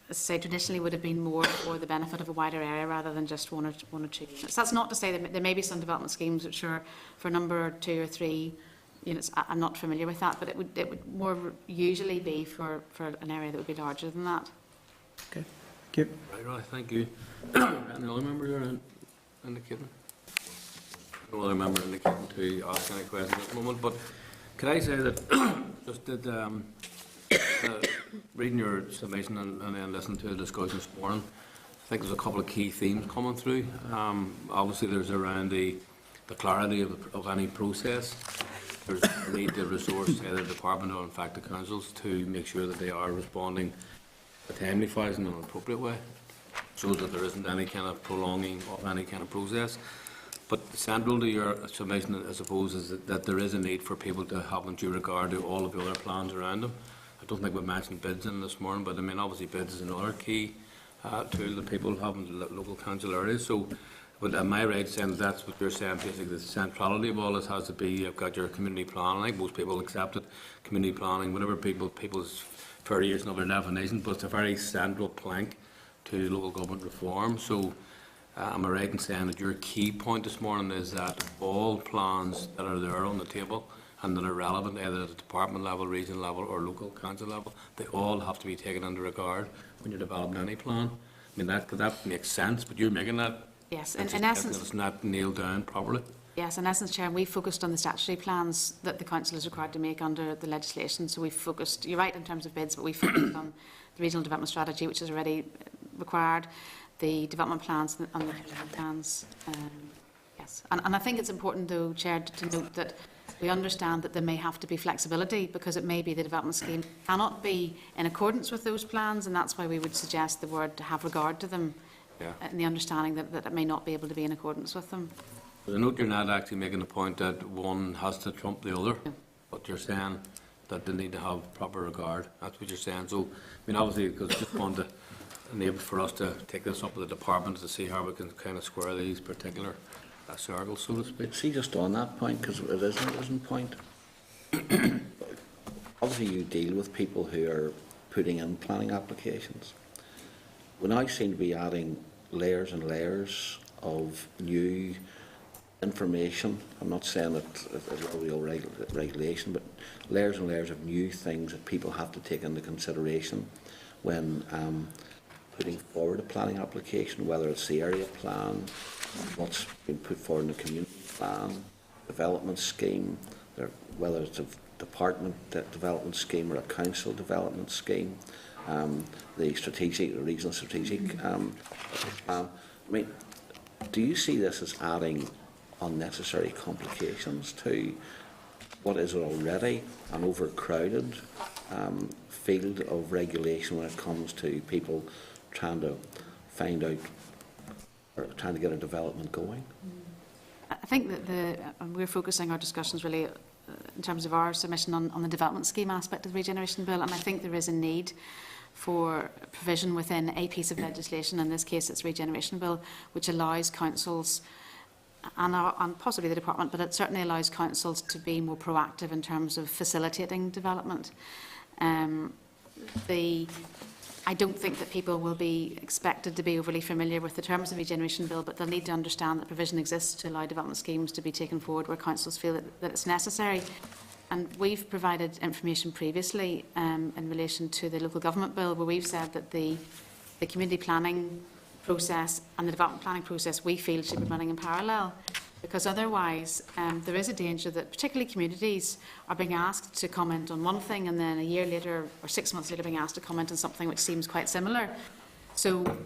as I say, traditionally would have been more for the benefit of a wider area rather than just one or two units. That's not to say that there may be some development schemes which are for a number 2 or 3 units. I'm not familiar with that, but it would more usually be for an area that would be larger than that. Okay, thank you. Right, thank you. Any other members are indicating? no other member indicating to ask any questions at the moment, but can I say that just that reading your summation and then listening to the discussion this morning, I think there's a couple of key themes coming through. Obviously, there's around the clarity of any process. There's a need to resource either the department or, in fact, the councils to make sure that they are responding a timely fashion in an appropriate way, so that there isn't any kind of prolonging of any kind of process. But central to your summation, I suppose, is that there is a need for people to have in due regard to all of the other plans around them. I don't think we mentioned bids in this morning, but I mean, obviously bids is another key tool that people have in the local council areas. So, but am I right saying that that's what you're saying, basically the centrality of all this has to be, you've got your community plan. I think most people accept it, community planning, whatever people's fair use and other definition, but it's a very central plank to local government reform. So, am I right in saying that your key point this morning is that all plans that are there on the table and that are relevant either at the department level, regional level or local council level, they all have to be taken into regard when you're developing any plan? I mean, that makes sense, but you're making that. Yes, in essence, it's not nailed down properly. Yes, in essence, Chair, we focused on the statutory plans that the council is required to make under the legislation. So we focused, you're right in terms of bids, but we focused on the regional development strategy, which is already required, the development plans and the community plans. Yes, and I think it's important, though, Chair, to note that we understand that there may have to be flexibility, because it may be the development scheme cannot be in accordance with those plans, and that's why we would suggest the word to have regard to them, in the understanding that it may not be able to be in accordance with them. I note you're not actually making the point that one has to trump the other, but you're saying that they need to have proper regard. That's what you're saying. So, I mean, obviously, because I just want to enable for us to take this up with the department to see how we can kind of square these particular circles, so to speak. See, just on that point, because it is an interesting point. Obviously, you deal with people who are putting in planning applications. We now seem to be adding layers and layers of new information. I'm not saying that it's a real regulation, but layers and layers of new things that people have to take into consideration when putting forward a planning application, whether it's the area plan, what's been put forward in the community plan, development scheme, whether it's a department development scheme or a council development scheme, the regional strategic plan. I mean, do you see this as adding unnecessary complications to what is already an overcrowded field of regulation when it comes to people trying to find out or trying to get a development going? I think that we're focusing our discussions really in terms of our submission on the development scheme aspect of the Regeneration Bill, and I think there is a need for provision within a piece of legislation, in this case it's Regeneration Bill, which allows councils and possibly the department, but it certainly allows councils to be more proactive in terms of facilitating development. I don't think that people will be expected to be overly familiar with the terms of the Regeneration Bill, but they'll need to understand that provision exists to allow development schemes to be taken forward where councils feel that it's necessary. And we've provided information previously in relation to the local government bill, where we've said that the community planning process and the development planning process we feel should be running in parallel, because otherwise there is a danger that particularly communities are being asked to comment on one thing and then a year later or 6 months later being asked to comment on something which seems quite similar. So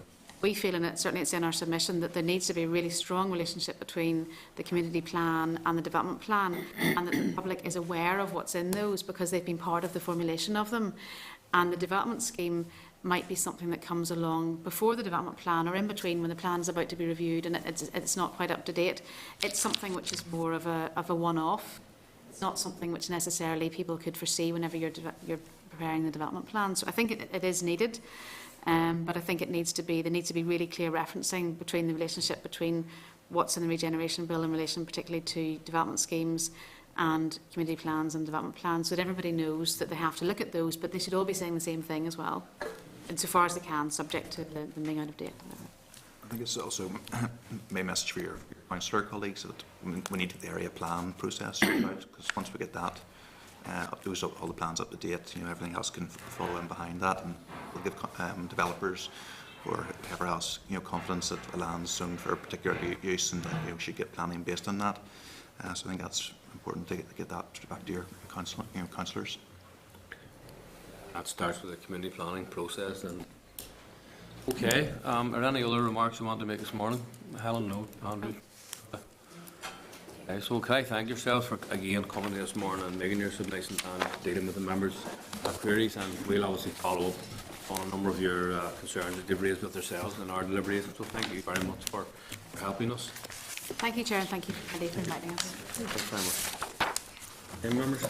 we feel, and certainly it's in our submission, that there needs to be a really strong relationship between the community plan and the development plan, and that the public is aware of what's in those because they've been part of the formulation of them. And the development scheme might be something that comes along before the development plan or in between when the plan is about to be reviewed and it's not quite up to date. It's something which is more of a one-off. It's not something which necessarily people could foresee whenever you're preparing the development plan. So I think it is needed, but I think there needs to be really clear referencing between the relationship between what's in the Regeneration Bill in relation particularly to development schemes and community plans and development plans, so that everybody knows that they have to look at those, but they should all be saying the same thing as well, insofar as they can, subject to them being out of date. I think it's also my message for your councillor colleagues that we need the area plan process sorted out, because once we get that, all the plans up to date, everything else can follow in behind that, and we'll give developers or whoever else, confidence that a land's zoned for a particular use and that should get planning based on that. So I think that's important to get that back to your councillors. That starts with the community planning process. And okay, are there any other remarks you want to make this morning? Helen, no. Andrew? Okay, so can I thank yourself for again coming here this morning and making your submissions and dealing with the members' queries, and we'll obviously follow up on a number of your concerns that they've raised with themselves in our deliberations. So thank you very much for helping us. Thank you, Chair, and thank you for inviting us. Thanks very much. Any members?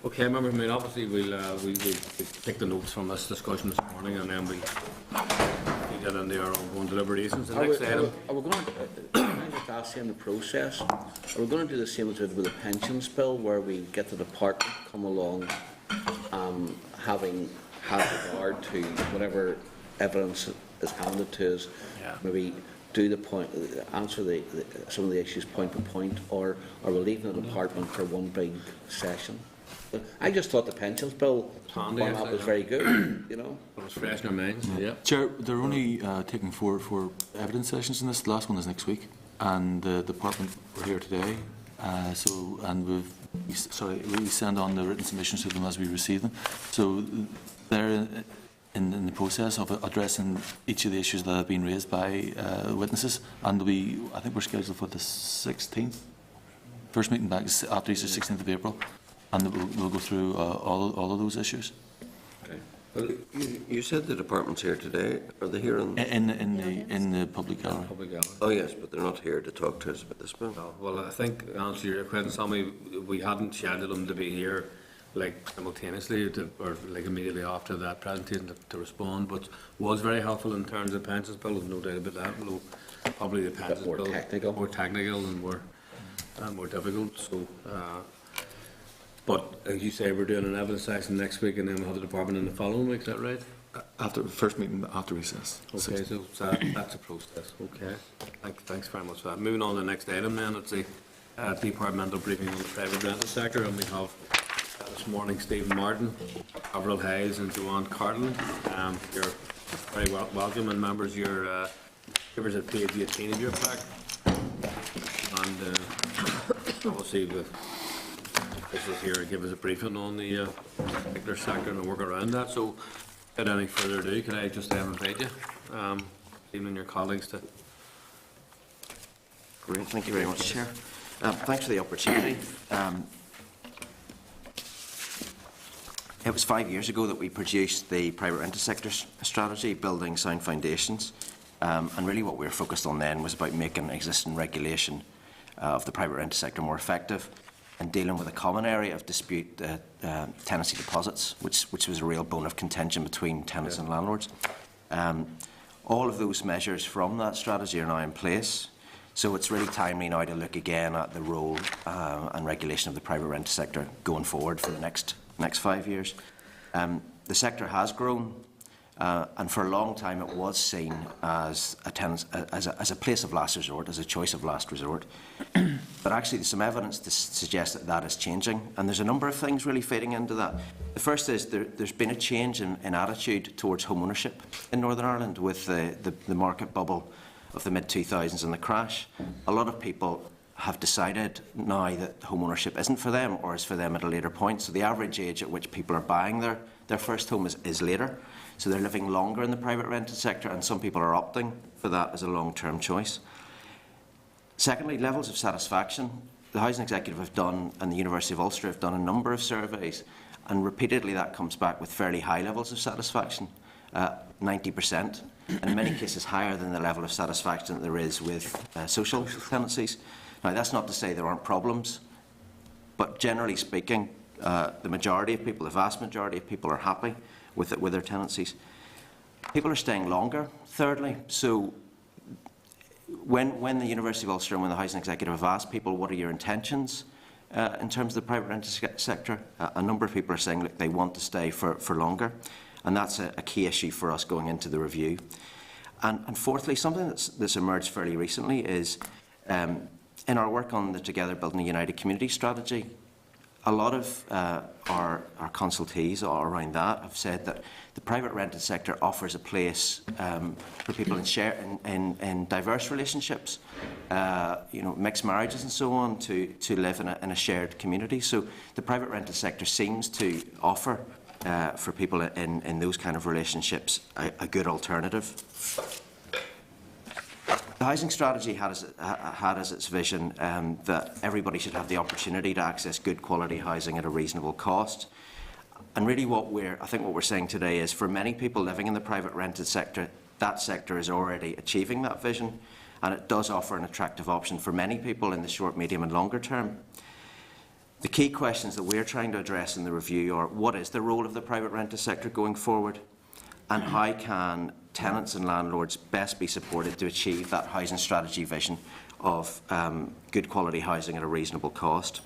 Okay, members, obviously we'll take the notes from this discussion this morning, and then we'll get into our ongoing deliberations. The next item. Are we going to just ask you in the process? Are we going to do the same as we did with the pensions bill, where we get the department come along, having had regard to whatever evidence is handed to us, maybe do the point, answer some of the issues point by point, or are we leaving the department for one big session? I just thought the pensions bill format was very good, It was fresh in our minds. Yeah. Chair, they're only taking forward for evidence sessions in this. The last one is next week, and the department were here today. We send on the written submissions to them as we receive them. So they're in the process of addressing each of the issues that have been raised by witnesses, and I think we're scheduled for the 16th, first meeting back after Easter, 16th of April. And we'll go through all of those issues. Okay. Well, you said the department's here today. Are they here in the public gallery? Oh yes, but they're not here to talk to us about this bill. No, well, I think, to answer your question, Sammy, we hadn't scheduled them to be here simultaneously or immediately after that presentation to respond, but was very helpful in terms of pensions bill. There's no doubt about that. Although probably the pensions bill more technical and more difficult. So. But as you say, we're doing an evidence session next week, and then we'll have the department in the following week. Is that right? After the first meeting after recess. Okay, so that's a process. Okay, thanks very much for that. Moving on to the next item, then it's a departmental briefing on the private rental sector, and we have this morning Stephen Martin, Avril Hayes, and Joanne Cartland. You're very welcome, and members, your givers at page 18 of your pack, and obviously the. This is here to give us a briefing on the particular sector and the work around that. So, without any further ado, can I just invite you, Stephen and your colleagues, to. Great, thank you very much, Chair. Thanks for the opportunity. It was 5 years ago that we produced the private rental sector strategy, Building Sound Foundations, and really what we were focused on then was about making existing regulation of the private rental sector more effective, and dealing with a common area of dispute, tenancy deposits, which was a real bone of contention between tenants and landlords. All of those measures from that strategy are now in place, so it's really timely now to look again at the role and regulation of the private rental sector going forward for the next 5 years. The sector has grown, and for a long time it was seen as a place of last resort, as a choice of last resort. But actually there's some evidence to suggest that is changing, and there's a number of things really feeding into that. The first is there's been a change in attitude towards home ownership in Northern Ireland with the market bubble of the mid-2000s and the crash. A lot of people have decided now that home ownership isn't for them, or is for them at a later point. So the average age at which people are buying their first home is later. So they're living longer in the private rented sector, and some people are opting for that as a long-term choice. Secondly, levels of satisfaction. The Housing Executive have done, and the University of Ulster have done, a number of surveys, and repeatedly that comes back with fairly high levels of satisfaction, 90%, and in many cases higher than the level of satisfaction that there is with social tenancies. Now, that's not to say there aren't problems, but generally speaking, the majority of people, the vast majority of people, are happy with their tenancies. People are staying longer, thirdly. So when the University of Ulster and when the Housing Executive have asked people, what are your intentions in terms of the private rental sector, a number of people are saying, look, they want to stay for longer. And that's a key issue for us going into the review. And fourthly, something that's emerged fairly recently is in our work on the Together Building a United Community strategy, a lot of our consultees around that have said that the private rented sector offers a place for people in diverse relationships, mixed marriages and so on, to live in a shared community. So the private rented sector seems to offer for people in those kind of relationships a good alternative. The housing strategy had as its vision that everybody should have the opportunity to access good quality housing at a reasonable cost. And really what we're saying today is, for many people living in the private rented sector, that sector is already achieving that vision, and it does offer an attractive option for many people in the short, medium and longer term. The key questions that we're trying to address in the review are: what is the role of the private rented sector going forward? And how can tenants and landlords best be supported to achieve that housing strategy vision of good quality housing at a reasonable cost?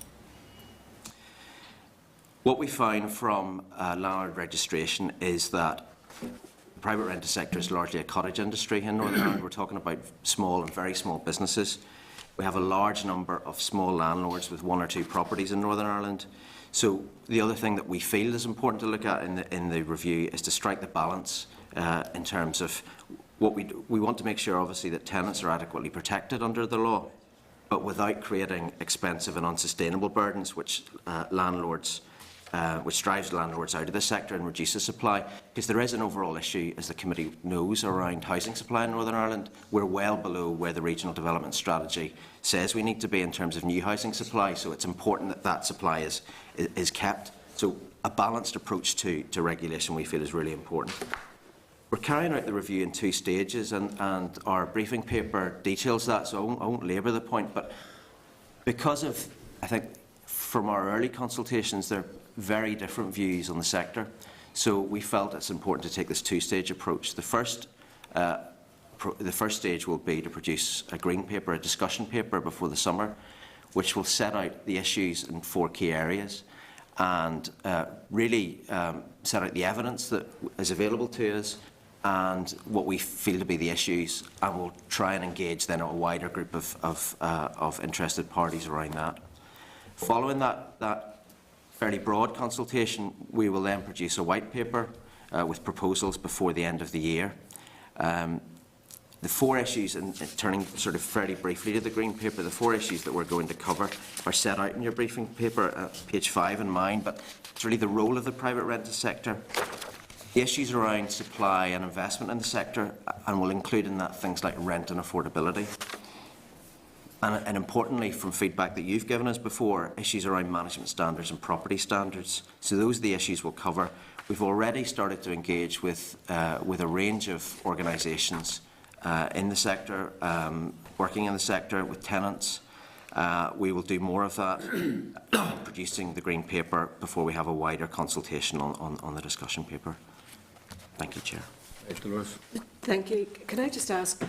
What we find from landlord registration is that the private rented sector is largely a cottage industry in Northern Ireland. We're talking about small and very small businesses. We have a large number of small landlords with 1 or 2 properties in Northern Ireland. So the other thing that we feel is important to look at in the review is to strike the balance in terms of what we want to make sure, obviously, that tenants are adequately protected under the law, but without creating expensive and unsustainable burdens which drives landlords out of the sector and reduces supply. Because there is an overall issue, as the committee knows, around housing supply in Northern Ireland. We're well below where the regional development strategy says we need to be in terms of new housing supply, so it's important that that supply is kept. So a balanced approach to regulation, we feel, is really important. We're carrying out the review in 2 stages, and our briefing paper details that, so I won't labour the point. But because of, I think, from our early consultations, there are very different views on the sector. So we felt it's important to take this 2-stage approach. The first stage will be to produce a green paper, a discussion paper before the summer, which will set out the issues in 4 key areas and really set out the evidence that is available to us and what we feel to be the issues, and we'll try and engage then a wider group of interested parties around that. Following that fairly broad consultation, we will then produce a white paper with proposals before the end of the year. The 4 issues, and turning sort of fairly briefly to the green paper, the 4 issues that we're going to cover are set out in your briefing paper, page 5 in mine, but it's really the role of the private rented sector, the issues around supply and investment in the sector, and we'll include in that things like rent and affordability. And importantly, from feedback that you've given us before, issues around management standards and property standards. So those are the issues we'll cover. We've already started to engage with a range of organisations in the sector, working in the sector with tenants. We will do more of that, producing the green paper before we have a wider consultation on the discussion paper. Thank you, Chair. Thank you. Can I just ask,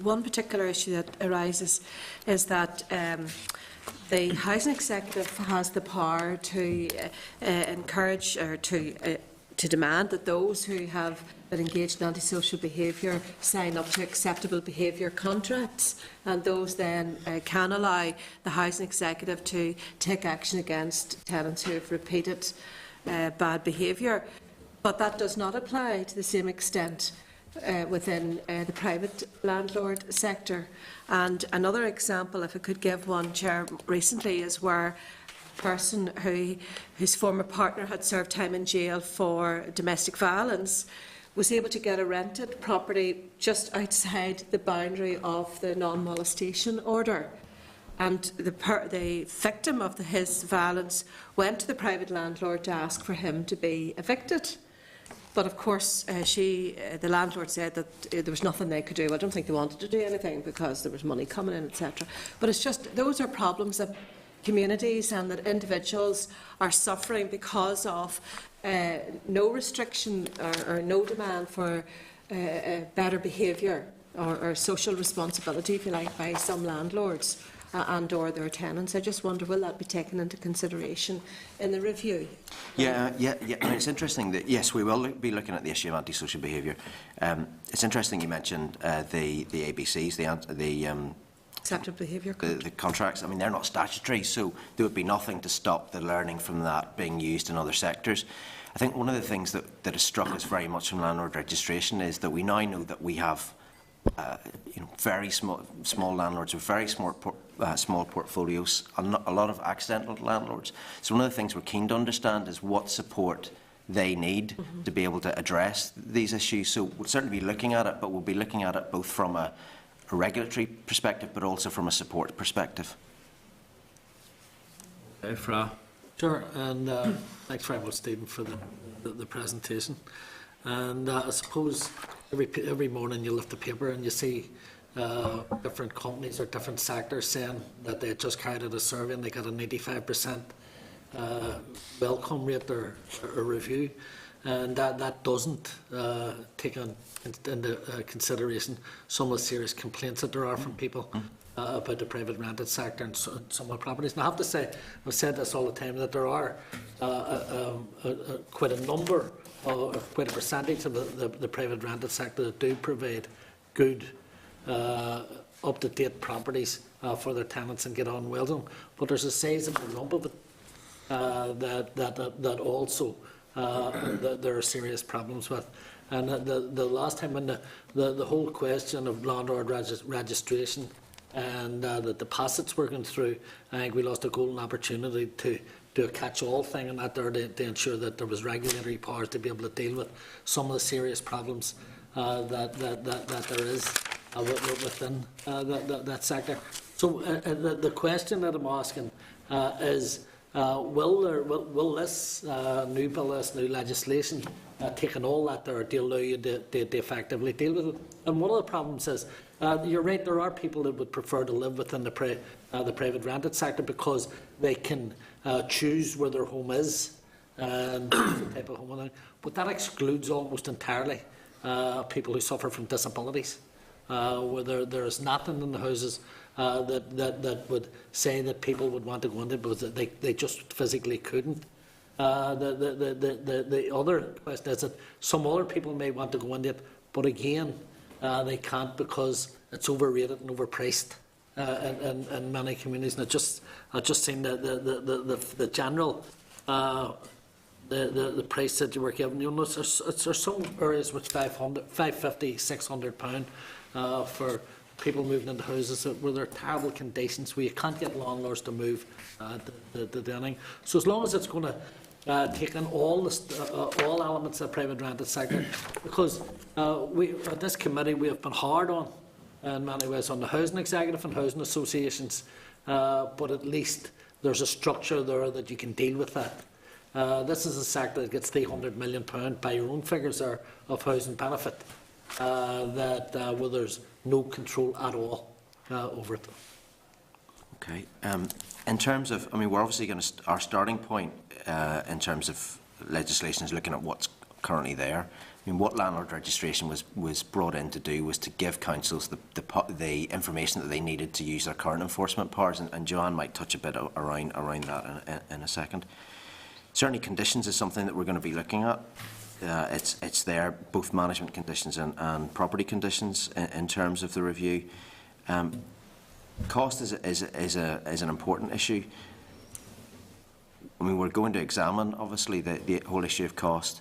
one particular issue that arises is that the Housing Executive has the power to encourage or to demand that those who have been engaged in antisocial behaviour sign up to acceptable behaviour contracts, and those then can allow the Housing Executive to take action against tenants who have repeated bad behaviour. But that does not apply to the same extent within the private landlord sector. And another example, if I could give one, Chair, recently is where a person whose former partner had served time in jail for domestic violence was able to get a rented property just outside the boundary of the non-molestation order. And the victim of his violence went to the private landlord to ask for him to be evicted. But of course, the landlord said that there was nothing they could do. I don't think they wanted to do anything because there was money coming in, etc. But it's just, those are problems that communities and that individuals are suffering because of no restriction or no demand for better behaviour or social responsibility, if you like, by some landlords and or their tenants. I just wonder, will that be taken into consideration in the review? Yeah. I mean, it's interesting that, yes, we will be looking at the issue of antisocial behaviour. It's interesting you mentioned the ABCs, the Accepted behaviour the, code. the contracts. I mean, they're not statutory, so there would be nothing to stop the learning from that being used in other sectors. I think one of the things that has struck us very much from landlord registration is that we now know that we have very small landlords with very small portfolios, a lot of accidental landlords. So one of the things we're keen to understand is what support they need to be able to address these issues. So we'll certainly be looking at it, but we'll be looking at it both from a regulatory perspective, but also from a support perspective. Okay, Fra. Sure, and thanks very much, Stephen, for the presentation. And I suppose every morning you lift the paper and you see different companies or different sectors saying that they just carried out a survey and they got a 95% welcome rate or review, and that doesn't take into consideration some of the serious complaints that there are from people about the private rented sector and some of the properties. And I have to say, I've said this all the time, that there are quite a number, quite a percentage of the private rented sector that do provide good, up-to-date properties for their tenants and get on well with them. But there's a sizable lump of it that also there are serious problems with. And the last time when the whole question of landlord registration and the deposits were going through, I think we lost a golden opportunity to do a catch-all thing and that there to ensure that there was regulatory powers to be able to deal with some of the serious problems that there is within that sector. So the question that I'm asking is, will this new bill, this new legislation, taking all that there, allow you to effectively deal with it? And one of the problems is, you're right, there are people that would prefer to live within the private rented sector because they can choose where their home is and the type of home. But that excludes almost entirely people who suffer from disabilities, where there is nothing in the houses that would say that people would want to go into it because they just physically couldn't. The other question is that some other people may want to go into it, but again, they can't because it's overrated and overpriced in many communities. And I've just seen the general the price that you were given. You'll notice there's some areas which £550, £600 for people moving into houses where there are terrible conditions where you can't get landlords to move the anything. So as long as it's going to take in all elements of the private rented sector, because at this committee we have been hard on, in many ways, on the housing executive and housing associations, but at least there's a structure there that you can deal with that. This is a sector that gets £300 million by your own figures there of housing benefit, where there's no control at all over it. Okay. In terms of, we're obviously going to, our starting point in terms of legislation is looking at what's currently there. What landlord registration was brought in to do was to give councils the information that they needed to use their current enforcement powers, and Joanne might touch a bit around that in a second. Certainly conditions is something that we're going to be looking at. It's there, both management conditions and property conditions in terms of the review. Cost is an important issue. We're going to examine, obviously, the whole issue of cost.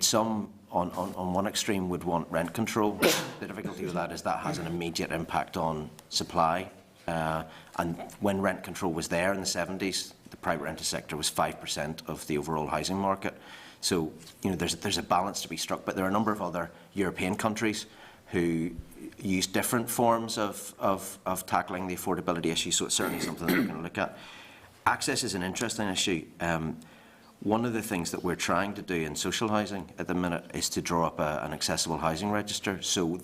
Some on one extreme would want rent control. The difficulty with that is that has an immediate impact on supply. And when rent control was there in the 70s, the private rented sector was 5% of the overall housing market. So, there's a balance to be struck. But there are a number of other European countries who use different forms of tackling the affordability issue. So it's certainly something that we're going to look at. Access is an interesting issue. One of the things that we're trying to do in social housing at the minute is to draw up an accessible housing register so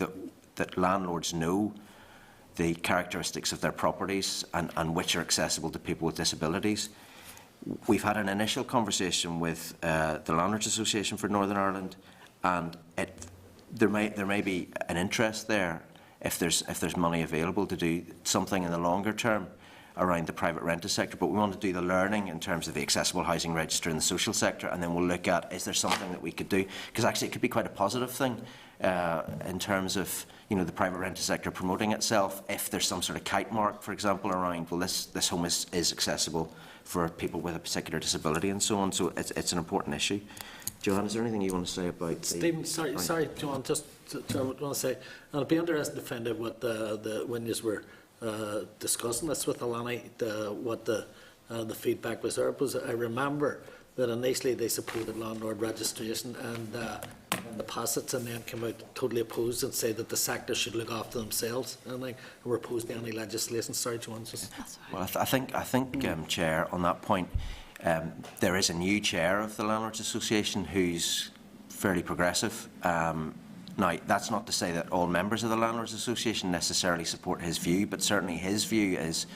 that landlords know the characteristics of their properties and which are accessible to people with disabilities. We've had an initial conversation with the Landlords Association for Northern Ireland, and there may be an interest there if there's money available to do something in the longer term around the private rented sector, but we want to do the learning in terms of the accessible housing register in the social sector, and then we'll look at, is there something that we could do? Because actually it could be quite a positive thing in terms of you know, the private rented sector promoting itself. If there's some sort of kite mark, for example, around, well, this home is accessible for people with a particular disability and so on. So it's an important issue. Joanne, is there anything you want to say about Stephen, sorry, John, just I want to say, I'd be interested to find out what when you were discussing this with Alani, what the feedback was there. Because I remember that initially they supported landlord registration and the Passets, and then came out totally opposed and say that the sector should look after themselves, and were opposed to any legislation. Sorry, Joanne. Well, I think, Chair, on that point, there is a new chair of the Landlords Association who's fairly progressive. Now, that's not to say that all members of the Landlords Association necessarily support his view, but certainly his view is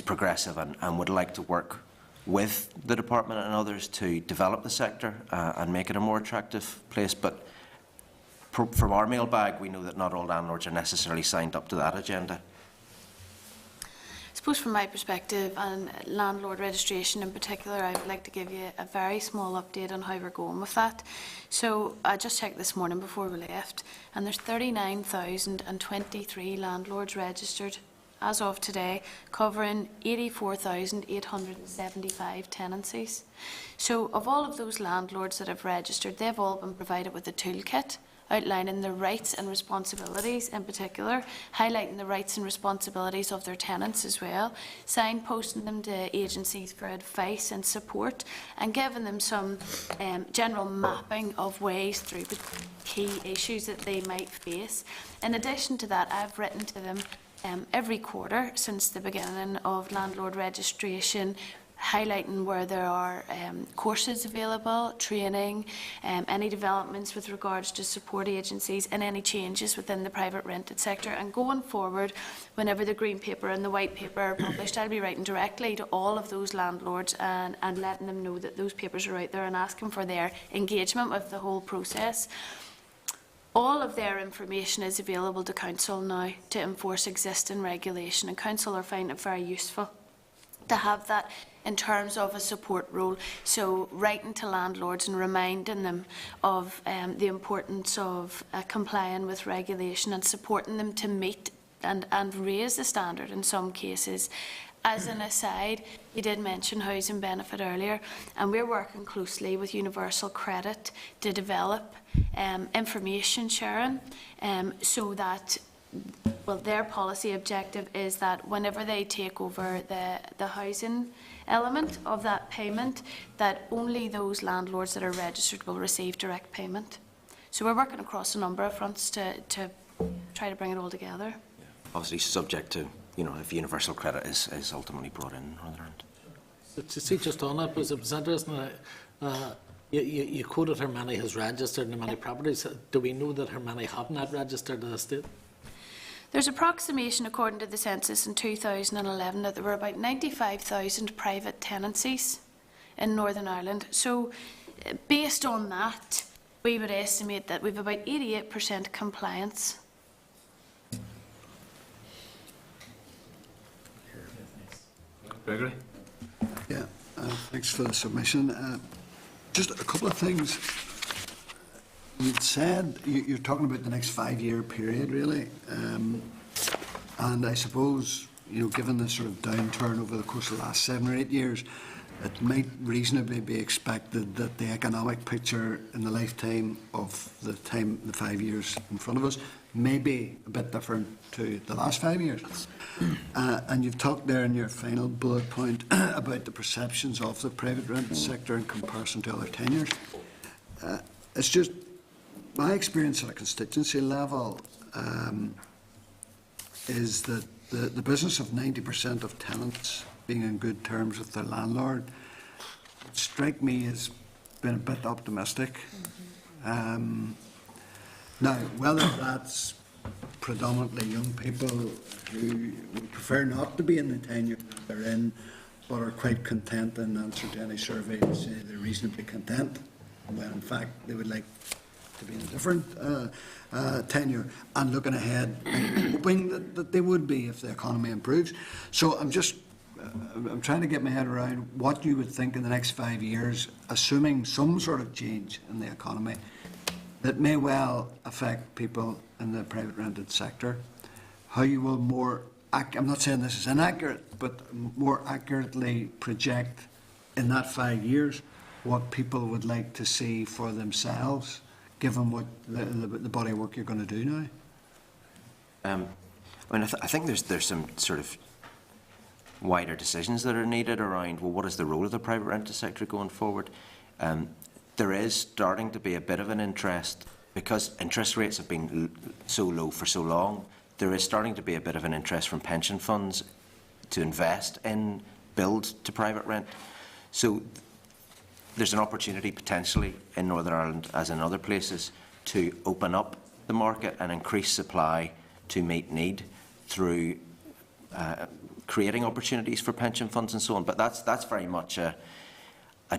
progressive and would like to work with the department and others to develop the sector and make it a more attractive place. But from our mailbag, we know that not all landlords are necessarily signed up to that agenda. I suppose from my perspective, and landlord registration in particular, I would like to give you a very small update on how we're going with that. So I just checked this morning before we left, and there's 39,023 landlords registered as of today, covering 84,875 tenancies. So of all of those landlords that have registered, they've all been provided with a toolkit outlining their rights and responsibilities, in particular, highlighting the rights and responsibilities of their tenants as well, signposting them to agencies for advice and support, and giving them some general mapping of ways through the key issues that they might face. In addition to that, I've written to them every quarter since the beginning of landlord registration, highlighting where there are courses available, training, any developments with regards to support agencies and any changes within the private rented sector. And going forward, whenever the Green Paper and the White Paper are published, I'll be writing directly to all of those landlords and letting them know that those papers are out there and asking for their engagement with the whole process. All of their information is available to Council now to enforce existing regulation, and Council are finding it very useful to have that in terms of a support role. So writing to landlords and reminding them of the importance of complying with regulation and supporting them to meet and raise the standard in some cases. As an aside, you did mention housing benefit earlier, and we're working closely with Universal Credit to develop information sharing so that, well, their policy objective is that whenever they take over the housing element of that payment, that only those landlords that are registered will receive direct payment. So we're working across a number of fronts to try to bring it all together. Obviously subject to, you know, if Universal Credit is ultimately brought in. To see just on that, because it was interesting, you quoted how many has registered and how many properties. Do we know that how many have not registered in the state? There's approximation, according to the census in 2011, that there were about 95,000 private tenancies in Northern Ireland. So based on that, we would estimate that we've about 88% compliance. Gregory? Yeah, thanks for the submission. Just a couple of things. You'd said you're talking about the next 5-year period, really, and I suppose, you know, given the sort of downturn over the course of the last 7 or 8 years, it might reasonably be expected that the economic picture in the lifetime of the 5 years in front of us may be a bit different to the last 5 years. And you've talked there in your final bullet point about the perceptions of the private rented sector in comparison to other tenures. It's just my experience at a constituency level is that the business of 90% of tenants being in good terms with their landlord would strike me as being a bit optimistic. Now, whether that's predominantly young people who would prefer not to be in the tenure they're in, but are quite content, in answer to any survey to say they're reasonably content, when in fact they would like to be in a different tenure, and looking ahead and hoping that they would be if the economy improves. So I'm trying to get my head around what you would think in the next 5 years, assuming some sort of change in the economy that may well affect people in the private rented sector, how you will I'm not saying this is inaccurate, but more accurately project in that 5 years what people would like to see for themselves, given what the body of work you're going to do now? I think there's some sort of wider decisions that are needed around, well, what is the role of the private rented sector going forward? There is starting to be a bit of an interest, because interest rates have been so low for so long, there is starting to be a bit of an interest from pension funds to invest in build to private rent. So there's an opportunity potentially in Northern Ireland, as in other places, to open up the market and increase supply to meet need through creating opportunities for pension funds and so on. But that's very much a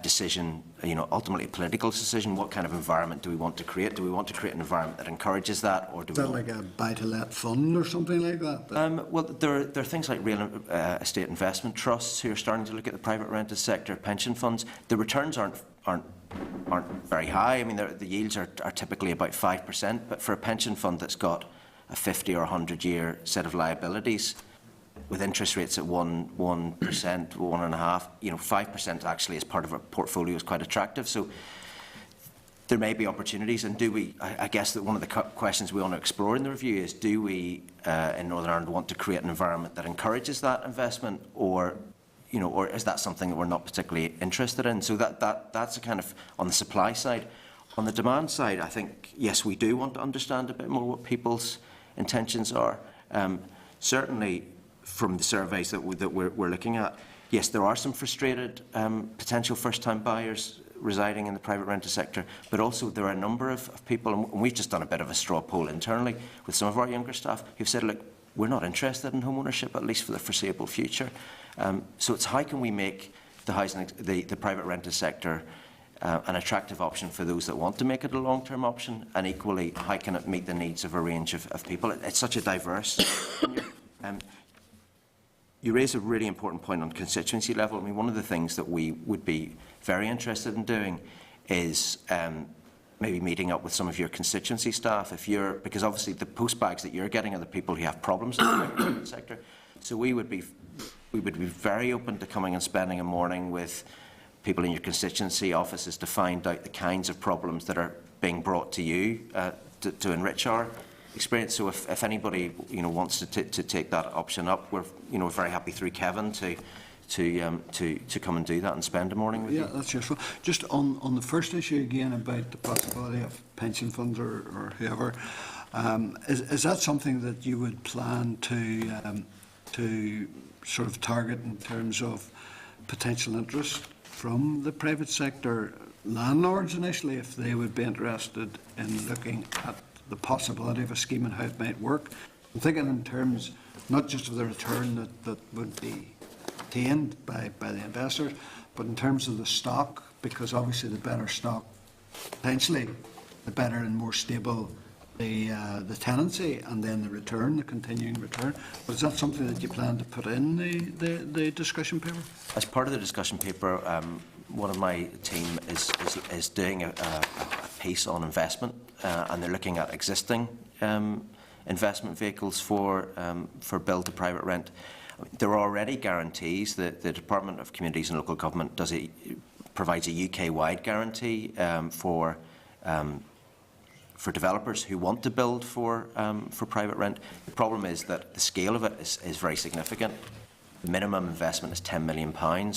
decision, ultimately a political decision. What kind of environment do we want to create? Do we want to create an environment that encourages that, or do we? Is that like a buy-to-let fund or something like that? Well, there are things like real estate investment trusts who are starting to look at the private rented sector, pension funds. The returns aren't very high. I mean, the yields are typically about 5%, but for a pension fund that's got a 50 or 100-year set of liabilities, with interest rates at 1%, 1.5%, 5% actually as part of a portfolio is quite attractive. So there may be opportunities, and I guess that one of the questions we want to explore in the review is, do we in Northern Ireland want to create an environment that encourages that investment, or is that something that we're not particularly interested in? So that's a kind of on the supply side. On the demand side, I think, yes, we do want to understand a bit more what people's intentions are. Certainly, from the surveys that we're looking at, yes, there are some frustrated potential first-time buyers residing in the private rented sector, but also there are a number of people, and we've just done a bit of a straw poll internally with some of our younger staff, who've said, look, we're not interested in home ownership, at least for the foreseeable future. So it's how can we make the private rented sector an attractive option for those that want to make it a long-term option, and equally, how can it meet the needs of a range of people? It's such a diverse. You raise a really important point on constituency level. I mean, one of the things that we would be very interested in doing is maybe meeting up with some of your constituency staff, because obviously the postbags that you're getting are the people who have problems in the private sector. So we would be very open to coming and spending a morning with people in your constituency offices to find out the kinds of problems that are being brought to you to enrich our experience. So if anybody wants to take that option up, we're very happy through Kevin to come and do that and spend a morning with you. Yeah, that's useful. Just on the first issue again about the possibility of pension funds or whoever, is that something that you would plan to sort of target in terms of potential interest from the private sector landlords initially, if they would be interested in looking at the possibility of a scheme and how it might work? I'm thinking in terms not just of the return that would be obtained by the investors, but in terms of the stock, because obviously the better stock, potentially, the better and more stable the tenancy, and then the return, the continuing return. But is that something that you plan to put in the discussion paper? As part of the discussion paper, one of my team is doing a piece on investment, and they're looking at existing investment vehicles for build to private rent. There are already guarantees that the Department of Communities and Local Government provides a UK-wide guarantee for developers who want to build for private rent. The problem is that the scale of it is very significant. The minimum investment is £10 million,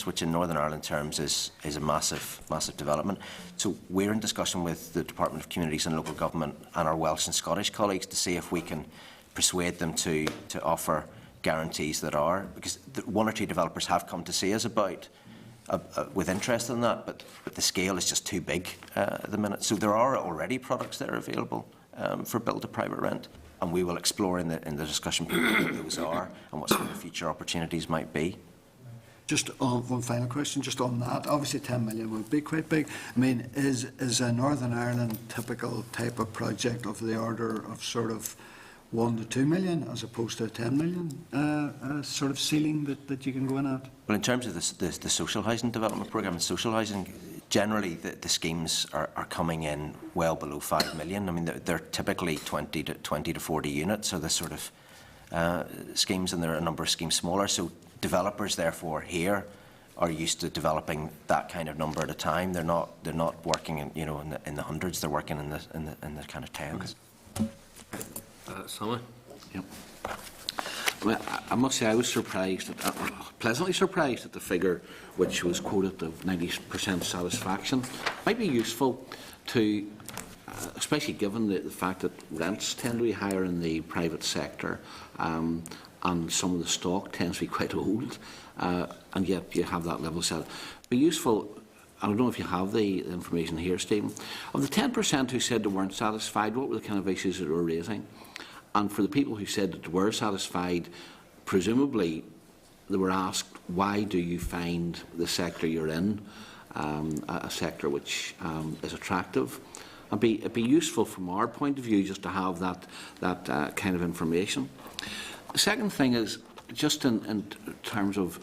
which in Northern Ireland terms is a massive development. So we're in discussion with the Department of Communities and Local Government and our Welsh and Scottish colleagues to see if we can persuade them to offer guarantees that are, because one or two developers have come to see us about with interest in that, but the scale is just too big at the minute. So there are already products that are available for build to private rent, and we will explore in the discussion what those are and what some of the future opportunities might be. Just one final question, just on that. Obviously 10 million would be quite big. I mean, is a Northern Ireland typical type of project of the order of sort of 1 to 2 million as opposed to a 10 million sort of ceiling that you can go in at? Well, in terms of the social housing development programme, social housing generally the schemes are coming in well below 5 million. I mean, they're typically 20 to 40 units, or the sort of schemes, and there are a number of schemes smaller. So developers, therefore, here are used to developing that kind of number at a time. They're not working in the hundreds. They're working in the kind of tens. Summer? Yep. Well, I must say I was surprised, pleasantly surprised at the figure which was quoted of 90% satisfaction. Might be useful to, especially given the fact that rents tend to be higher in the private sector, and some of the stock tends to be quite old, and yet you have that level set. Be useful. I don't know if you have the information here, Stephen. Of the 10% who said they weren't satisfied, what were the kind of issues that they were raising? And for the people who said that they were satisfied, presumably they were asked, why do you find the sector you're in a sector which is attractive? It'd be useful from our point of view just to have that kind of information. The second thing is just in terms of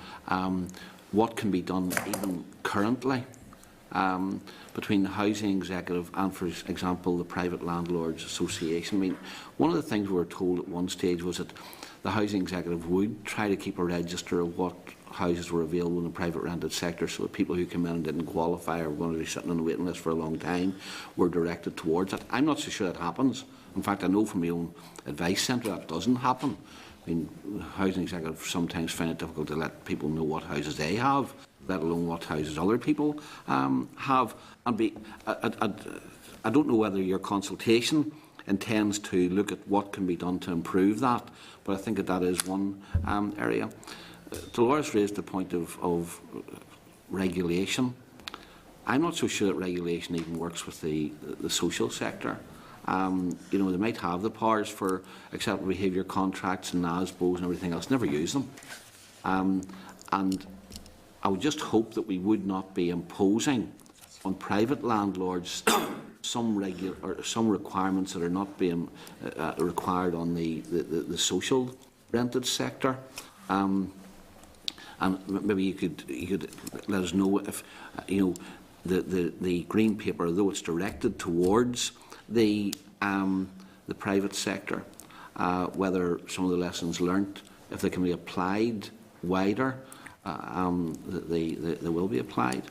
what can be done even currently between the Housing Executive and, for example, the Private Landlords Association. I mean, one of the things we were told at one stage was that the Housing Executive would try to keep a register of what houses were available in the private rented sector, so that people who came in and didn't qualify or were going to be sitting on the waiting list for a long time were directed towards it. I'm not so sure that happens. In fact, I know from my own advice centre that doesn't happen. I mean, the Housing Executive sometimes find it difficult to let people know what houses they have, let alone what houses other people have. And I don't know whether your consultation intends to look at what can be done to improve that, but I think that is one area. Dolores raised the point of regulation. I'm not so sure that regulation even works with the social sector. They might have the powers for acceptable behaviour contracts and NASBOs and everything else, never use them. And I would just hope that we would not be imposing on private landlords some requirements that are not being required on the social rented sector. And maybe you could let us know if the green paper, though it's directed towards the private sector, whether some of the lessons learnt, if they can be applied wider, they will be applied.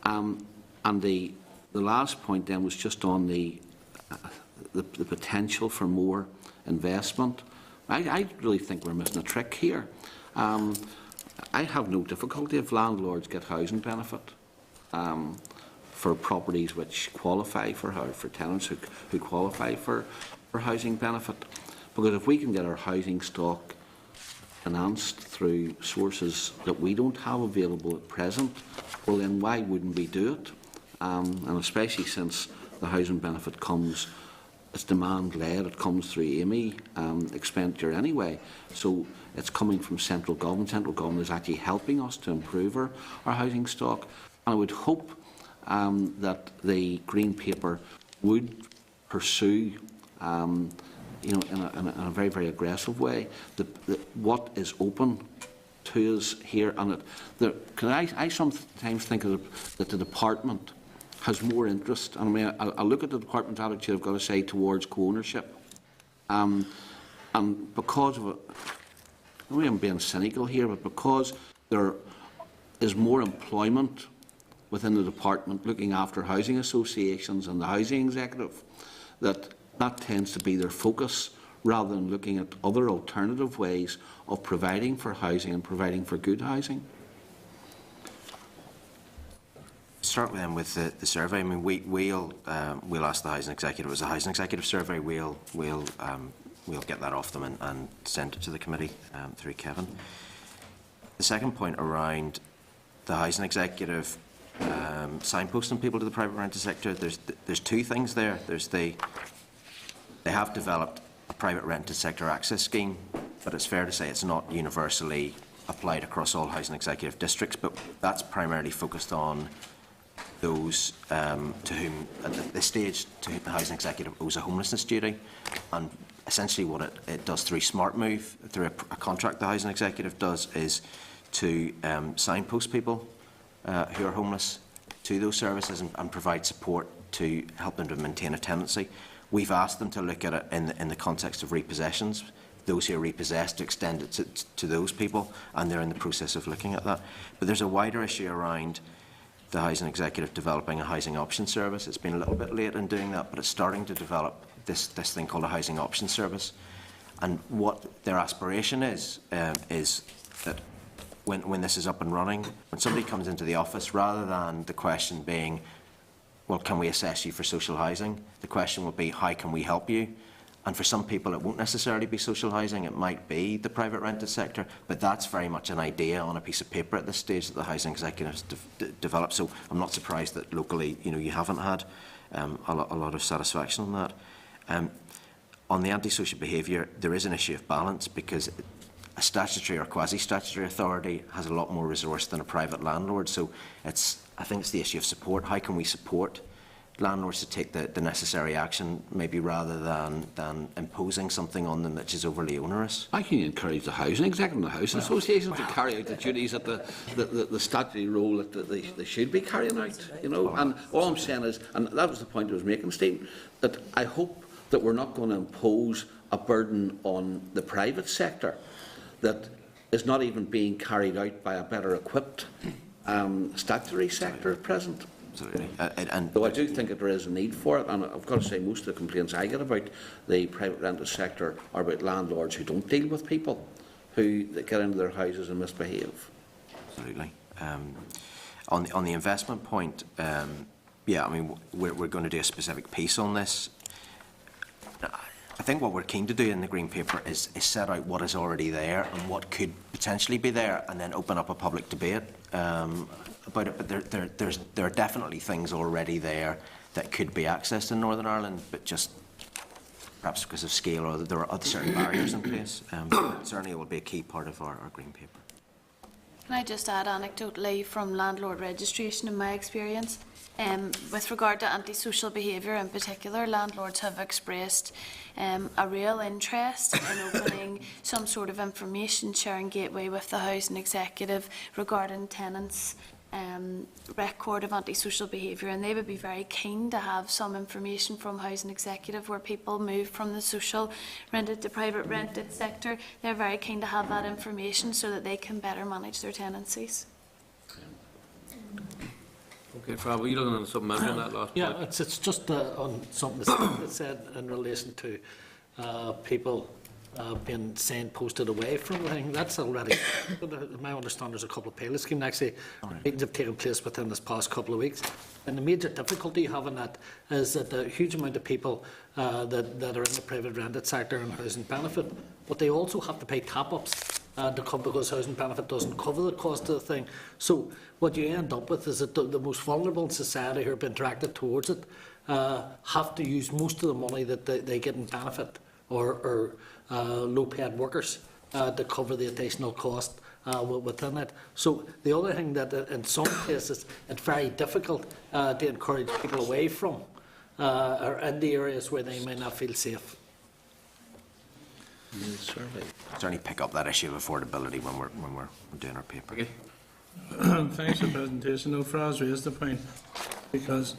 And the last point then was just on the potential for more investment. I really think we're missing a trick here. I have no difficulty if landlords get housing benefit for properties which qualify for tenants who qualify for housing benefit. Because if we can get our housing stock financed through sources that we don't have available at present, well then why wouldn't we do it? And especially since the housing benefit comes, it's demand-led, it comes through AME expenditure anyway, so it's coming from central government. Central government is actually helping us to improve our housing stock, and I would hope that the Green Paper would pursue in a very, very aggressive way what is open to us here. And I sometimes think that the department has more interest, and I mean, I look at the department's attitude, I've got to say, towards co-ownership, and because of it, maybe I'm being cynical here, but because there is more employment within the department looking after housing associations and the Housing Executive, that tends to be their focus, rather than looking at other alternative ways of providing for housing and providing for good housing. Start then with the survey. I mean, we'll ask the Housing Executive. As a Housing Executive survey, we'll get that off them and send it to the committee through Kevin. The second point around the Housing Executive signposting people to the private rented sector, there's two things there. They have developed a private rented sector access scheme, but it's fair to say it's not universally applied across all Housing Executive districts, but that's primarily focused on those to whom, at this stage, to whom the Housing Executive owes a homelessness duty. And essentially what it does through Smart Move, through a contract the Housing Executive does, is to signpost people who are homeless to those services and provide support to help them to maintain a tenancy. We've asked them to look at it in the context of repossessions, those who are repossessed, to extend it to those people, and they're in the process of looking at that. But there's a wider issue around the Housing Executive developing a housing option service. It's been a little bit late in doing that, but it's starting to develop this thing called a housing option service. And what their aspiration is that when this is up and running, when somebody comes into the office, rather than the question being, well, can we assess you for social housing? The question will be, how can we help you? And for some people, it won't necessarily be social housing. It might be the private rented sector, but that's very much an idea on a piece of paper at this stage that the Housing Executives develop. So I'm not surprised that locally, you haven't had a lot of satisfaction on that. On the antisocial behaviour, there is an issue of balance, because a statutory or quasi-statutory authority has a lot more resource than a private landlord. So I think it's the issue of support. How can we support landlords to take the necessary action, maybe rather than imposing something on them which is overly onerous? I can encourage the Housing Executive and the Housing Association to carry out the duties that the statutory role that they should be carrying out, And all I'm saying is, and that was the point I was making, Steve, that I hope that we're not going to impose a burden on the private sector that is not even being carried out by a better equipped statutory sector at present. Absolutely. Though I do think that there is a need for it, and I've got to say most of the complaints I get about the private rental sector are about landlords who don't deal with people who get into their houses and misbehave. Absolutely. On the investment point, yeah, I mean, we're going to do a specific piece on this. I think what we're keen to do in the Green Paper is set out what is already there and what could potentially be there, and then open up a public debate about it. But there are definitely things already there that could be accessed in Northern Ireland, but just perhaps because of scale or there are other certain barriers in place. Certainly it will be a key part of our Green Paper. Can I just add anecdotally from landlord registration in my experience? With regard to antisocial behaviour in particular, landlords have expressed a real interest in opening some sort of information sharing gateway with the Housing Executive regarding tenants' record of antisocial behaviour, and they would be very keen to have some information from Housing Executive where people move from the social rented to private rented sector. They're very keen to have that information so that they can better manage their tenancies. Okay, Fab, were you looking at something else on that last point? Yeah, it's just on something that's said in relation to people being posted away from the thing. That's already, in my understanding, there's a couple of pilot schemes actually. Meetings have taken place within this past couple of weeks. And the major difficulty having that is that a huge amount of people that are in the private rented sector and housing benefit, but they also have to pay top-ups to come, because housing benefit doesn't cover the cost of the thing. So what you end up with is that the most vulnerable in society who are being directed towards it have to use most of the money that they get in benefit or low-paid workers to cover the additional cost within it. So the other thing that in some cases it's very difficult to encourage people away from or in the areas where they may not feel safe. Certainly pick up that issue of affordability when we're doing our paper. Okay. Thanks for the presentation. No, Fraz raised the point, because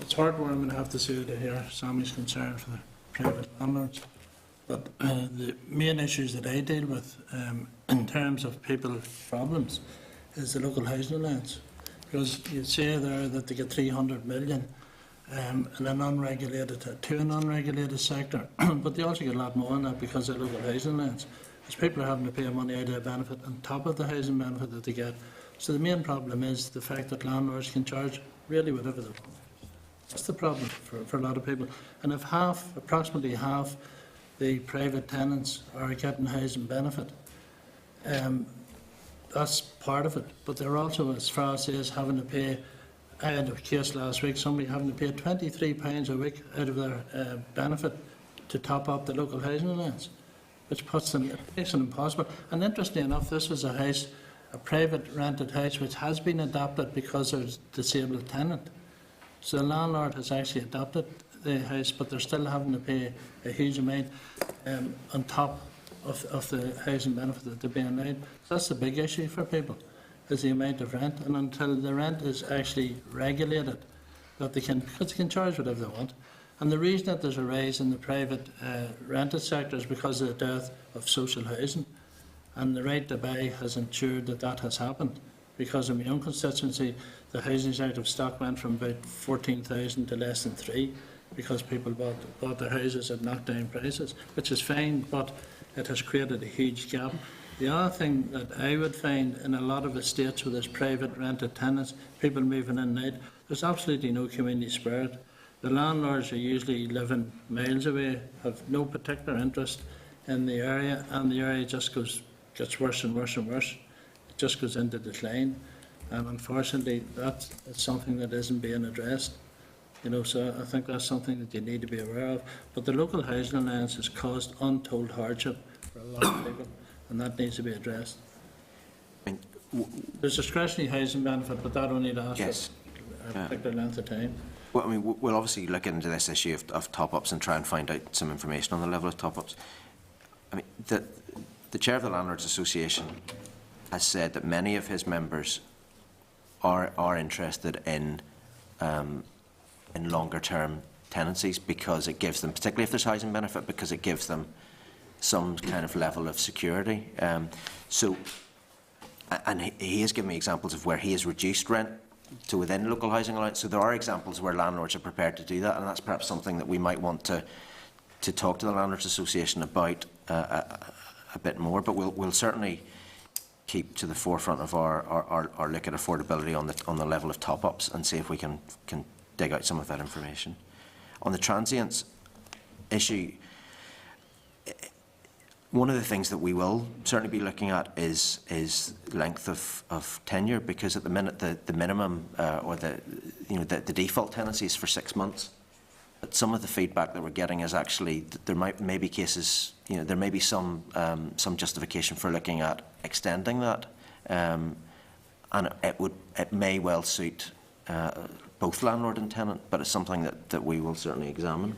it's heartwarming to have to say to hear Sammy's concern for the private landlords. But the main issues that I deal with in terms of people's problems is the local housing allowance. Because you say there that they get 300 million in an unregulated to an unregulated sector, but they also get a lot more than that because of local housing allowance. Because people are having to pay money out of their benefit on top of the housing benefit that they get. So the main problem is the fact that landlords can charge really whatever they want. That's the problem for a lot of people. And if approximately half the private tenants are getting housing benefit, that's part of it. But they're also, as far as says, having to pay. I had a case last week, somebody having to pay £23 a week out of their benefit to top up the local housing allowance, which makes it impossible. And interestingly enough, this was a private rented house which has been adopted because there's a disabled tenant. So the landlord has actually adopted the house, but they're still having to pay a huge amount on top of the housing benefit that they're being allowed. So that's the big issue for people. is the amount of rent, and until the rent is actually regulated, that because they can charge whatever they want. And the reason that there's a rise in the private rented sector is because of the death of social housing, and the right to buy has ensured that that has happened. Because in my own constituency, the housing out of stock went from about 14,000 to less than 3, because people bought their houses at knockdown prices, which is fine, but it has created a huge gap. The other thing that I would find in a lot of estates where there's private rented tenants, people moving in and out, there's absolutely no community spirit. The landlords are usually living miles away, have no particular interest in the area, and the area just gets worse and worse and worse. It just goes into decline, and unfortunately that's something that isn't being addressed. So I think that's something that you need to be aware of. But the local housing alliance has caused untold hardship for a lot of people, and that needs to be addressed. There's discretionary housing benefit, but that only lasts for a particular length of time. Well, we'll obviously look into this issue of top-ups and try and find out some information on the level of top-ups. The chair of the Landlords Association has said that many of his members are interested in longer-term tenancies, because it gives them, particularly if there's housing benefit, because it gives them some kind of level of security. And he has given me examples of where he has reduced rent to within local housing allowance. So there are examples where landlords are prepared to do that, and that's perhaps something that we might want to talk to the Landlords Association about a bit more. But we'll certainly keep to the forefront of our look at affordability on the level of top-ups, and see if we can dig out some of that information. On the transients issue, one of the things that we will certainly be looking at is length of tenure, because at the minute the minimum or the default tenancy is for 6 months. But some of the feedback that we're getting is actually that there may be cases, there may be some justification for looking at extending that, and it may well suit both landlord and tenant, but it's something that we will certainly examine.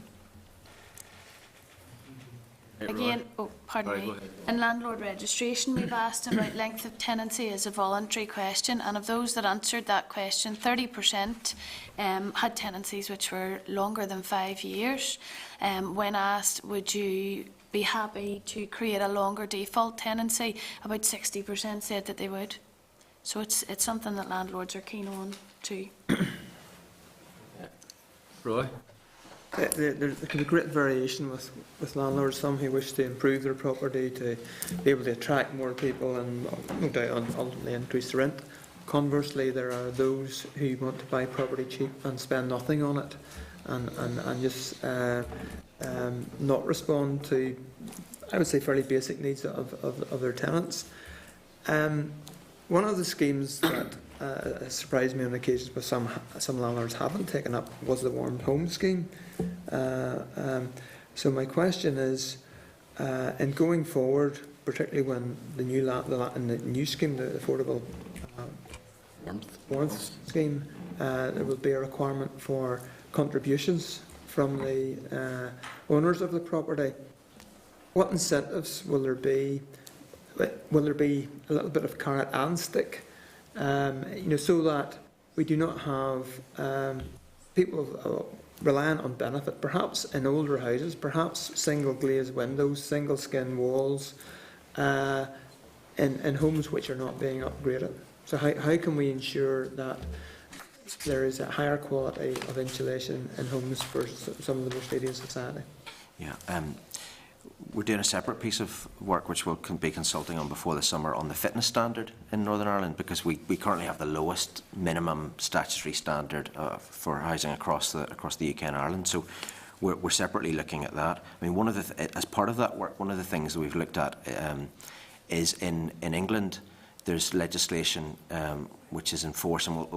Again, pardon me, in landlord registration we've asked about length of tenancy as a voluntary question, and of those that answered that question, 30% had tenancies which were longer than 5 years. When asked, would you be happy to create a longer default tenancy, about 60% said that they would. So it's something that landlords are keen on too. Roy? There can be great variation with landlords. Some who wish to improve their property to be able to attract more people and no doubt ultimately increase the rent. Conversely, there are those who want to buy property cheap and spend nothing on it, and just not respond to, I would say, fairly basic needs of their tenants. One of the schemes that surprised me on occasions, but some landlords haven't taken up, was the Warmed Home scheme. So my question is, in going forward, particularly when the new scheme, the affordable warmth scheme, there will be a requirement for contributions from the owners of the property. What incentives will there be? Will there be a little bit of carrot and stick? So that we do not have people reliant on benefit, perhaps in older houses, perhaps single glazed windows, single skin walls, in homes which are not being upgraded. So how can we ensure that there is a higher quality of insulation in homes for some of the most needy in society? Yeah. We're doing a separate piece of work which we'll be consulting on before the summer on the fitness standard in Northern Ireland, because we currently have the lowest minimum statutory standard for housing across the UK and Ireland. So we're separately looking at that. I mean, as part of that work, one of the things that we've looked at is in England there's legislation which is in force and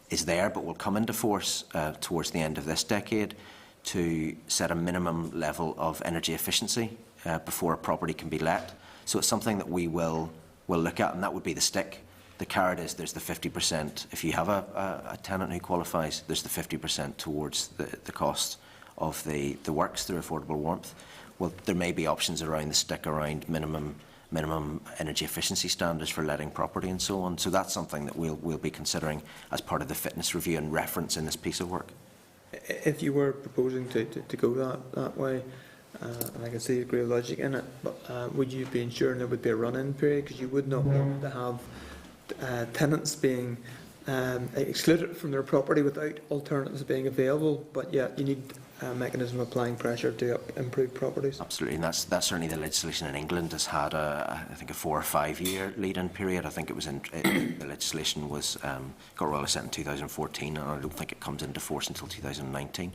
is there, but will come into force towards the end of this decade, to set a minimum level of energy efficiency before a property can be let. So it's something that we will look at, and that would be the stick. The carrot is there's the 50%. If you have a tenant who qualifies, there's the 50% towards the cost of the works through affordable warmth. Well, there may be options around the stick, around minimum minimum energy efficiency standards for letting property and so on. So that's something that we'll be considering as part of the fitness review and reference in this piece of work. If you were proposing to go that way, and I can see a great logic in it, but would you be ensuring there would be a run-in period? Because you would not want to have tenants being excluded from their property without alternatives being available, but yet you need a mechanism of applying pressure to improve properties. Absolutely, and that's certainly the legislation in England has had I think a 4 or 5 year lead-in period. I think it was the legislation was got royal assent in 2014, and I don't think it comes into force until 2019.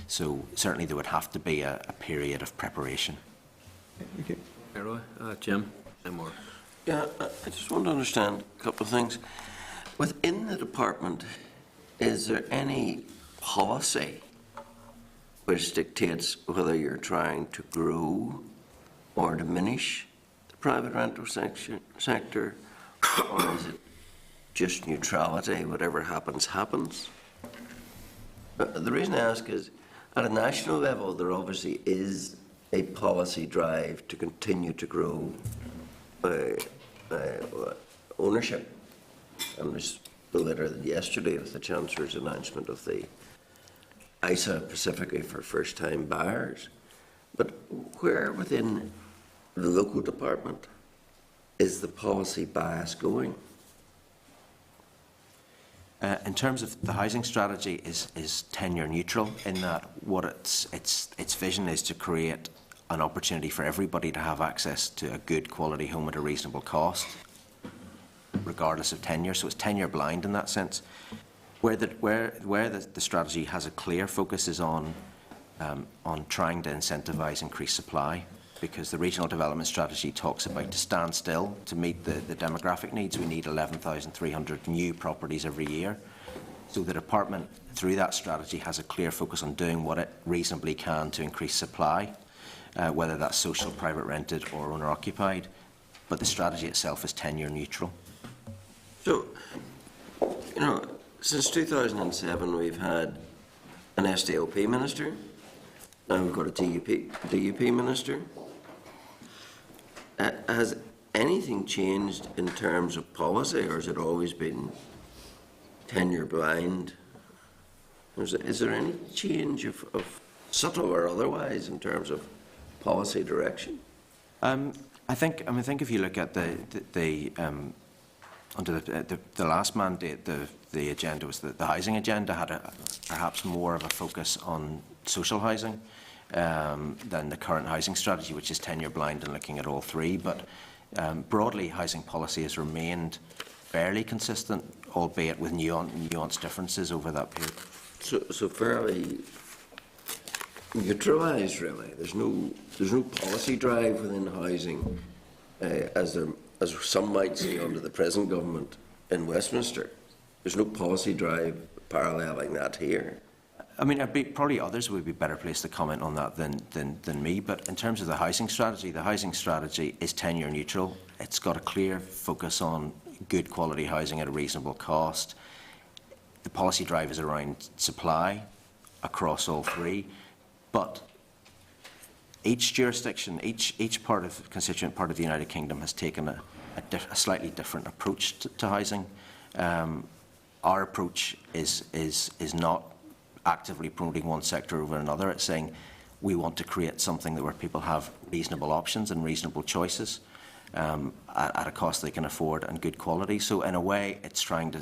So certainly there would have to be a period of preparation. Thank you. Roy, Jim, and more. Yeah, I just want to understand a couple of things. Within the department, is there any policy which dictates whether you're trying to grow or diminish the private rental sector, or is it just neutrality, whatever happens, happens? The reason I ask is, at a national level, there obviously is a policy drive to continue to grow ownership. And there's the letter yesterday of the Chancellor's announcement of the ISA specifically for first-time buyers. But where within the local department is the policy bias going? In terms of the housing strategy is tenure neutral in that what its vision is to create an opportunity for everybody to have access to a good quality home at a reasonable cost, regardless of tenure. So it's tenure blind in that sense. Where the strategy has a clear focus is on trying to incentivise increased supply, because the regional development strategy talks about to stand still to meet the demographic needs. We need 11,300 new properties every year. So the department, through that strategy, has a clear focus on doing what it reasonably can to increase supply, whether that's social, private rented or owner occupied. But the strategy itself is tenure neutral. So, you know, since 2007 we've had an SDLP minister, now we've got a DUP minister. Has anything changed in terms of policy, or has it always been tenure blind? Is there any change of subtle or otherwise in terms of policy direction? I think if you look at under the last mandate, the agenda was the housing agenda had perhaps more of a focus on social housing than the current housing strategy, which is tenure blind and looking at all three. But broadly, housing policy has remained fairly consistent, albeit with nuanced differences over that period. So fairly neutralised, really. There's no policy drive within housing, as some might say under the present government in Westminster. There's no policy drive paralleling that here. I mean, probably others would be better placed to comment on that than me, but in terms of the housing strategy is tenure neutral. It's got a clear focus on good quality housing at a reasonable cost. The policy drive is around supply across all three, but each jurisdiction, each constituent part of the United Kingdom has taken a slightly different approach to housing. Our approach is not actively promoting one sector over another. It's saying we want to create something where people have reasonable options and reasonable choices at a cost they can afford and good quality. So in a way, it's trying to,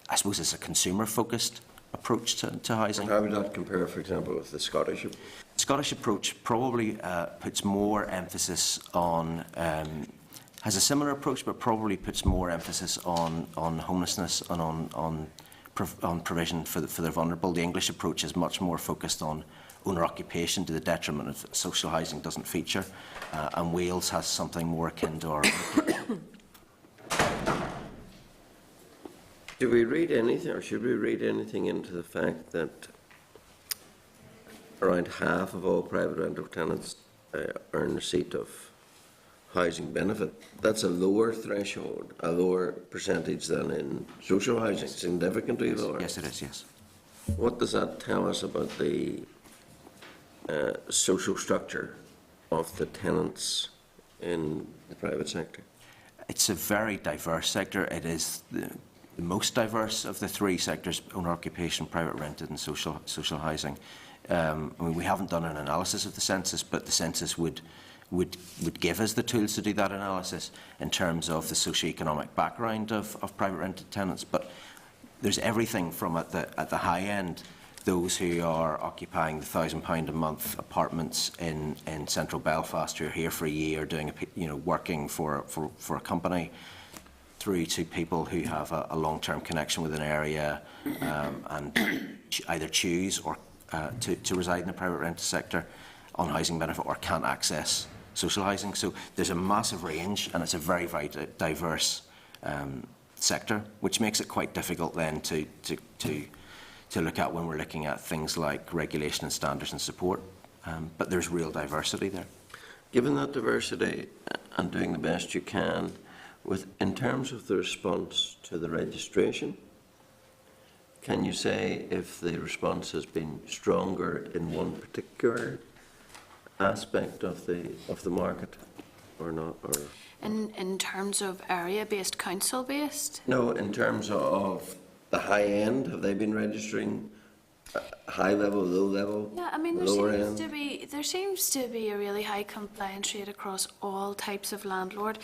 I suppose, it's a consumer-focused approach to housing. How would that compare, for example, with the Scottish? The Scottish approach probably puts more emphasis on, has a similar approach, but probably puts more emphasis on homelessness and on provision for the vulnerable. The English approach is much more focused on owner occupation to the detriment of social housing doesn't feature, and Wales has something more akin to our own. Do we read anything, or should we read anything into the fact that around half of all private rental tenants earn receipt of housing benefit? That's a lower threshold, a lower percentage than in social housing, significantly lower. Yes, it is, yes. What does that tell us about the social structure of the tenants in the private sector? It's a very diverse sector. It is the most diverse of the three sectors: owner occupation, private rented, and social housing. I mean, we haven't done an analysis of the census, but the census would give us the tools to do that analysis in terms of the socio-economic background of private rented tenants. But there's everything from at the high end, those who are occupying the £1,000 a month apartments in central Belfast, who are here for a year, doing working for a company, through to people who have a long-term connection with an area and either choose or to reside in the private rented sector on housing benefit or can't access social housing. So there's a massive range, and it's a very, very diverse sector, which makes it quite difficult then to look at when we're looking at things like regulation and standards and support. But there's real diversity there. Given that diversity and doing the best you can, in terms of the response to the registration, can you say if the response has been stronger in one particular aspect of the market or not? Or In terms of area-based, council-based? no, in terms of the high end, have they been registering high level, low level? Yeah, I mean, lower there end? seems to be a really high compliance rate across all types of landlord.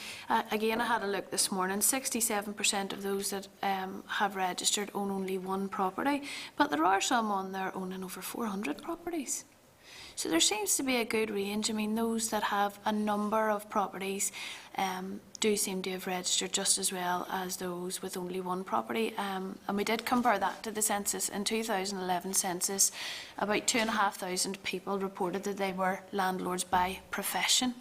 Again, I had a look this morning. 67% of those that have registered own only one property, but there are some on there owning over 400 properties. So there seems to be a good range. I mean, those that have a number of properties do seem to have registered just as well as those with only one property. And we did compare that to the census. In 2011 census, about 2,500 people reported that they were landlords by profession,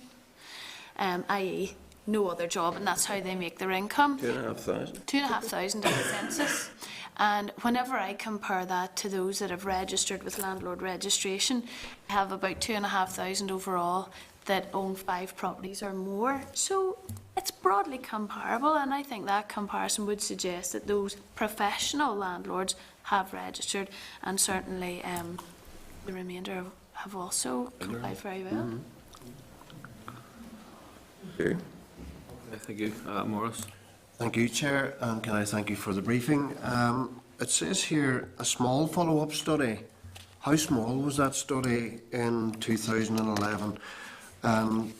i.e. no other job, and that's how they make their income. 2,500? 2,500 in the census. And whenever I compare that to those that have registered with landlord registration, I have about 2,500 overall that own 5 properties or more. So it's broadly comparable, and I think that comparison would suggest that those professional landlords have registered, and certainly the remainder have also complied very well. Okay. Thank you. Maurice? Thank you, Chair, and can I thank you for the briefing. It says here a small follow-up study. How small was that study in 2011?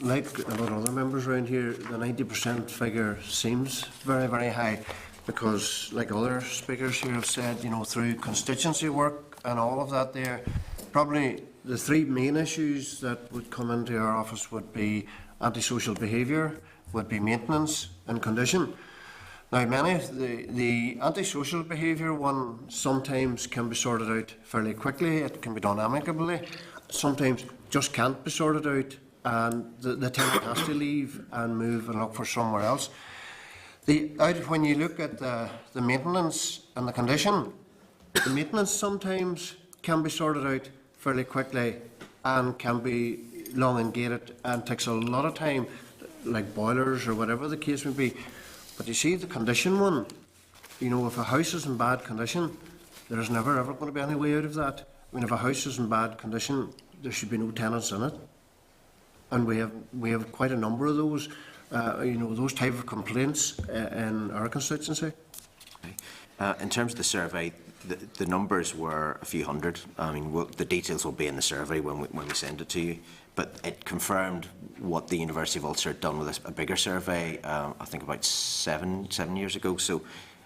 Like a lot of other members around here, the 90% figure seems very, very high because, like other speakers here have said, through constituency work and all of that there, probably the 3 main issues that would come into our office would be antisocial behaviour, would be maintenance and condition. Now, many of the antisocial behaviour one sometimes can be sorted out fairly quickly. It can be done amicably. Sometimes just can't be sorted out, and the tenant has to leave and move and look for somewhere else. When you look at the maintenance and the condition, the maintenance sometimes can be sorted out fairly quickly and can be long and gated and takes a lot of time, like boilers or whatever the case may be. But you see, the condition one, if a house is in bad condition, there's never ever going to be any way out of that. I mean, if a house is in bad condition, there should be no tenants in it. And we have quite a number of those, those type of complaints in our constituency. In terms of the survey, the numbers were a few hundred. I mean, the details will be in the survey when we send it to you. But it confirmed what the University of Ulster had done with a bigger survey, I think about seven years ago. So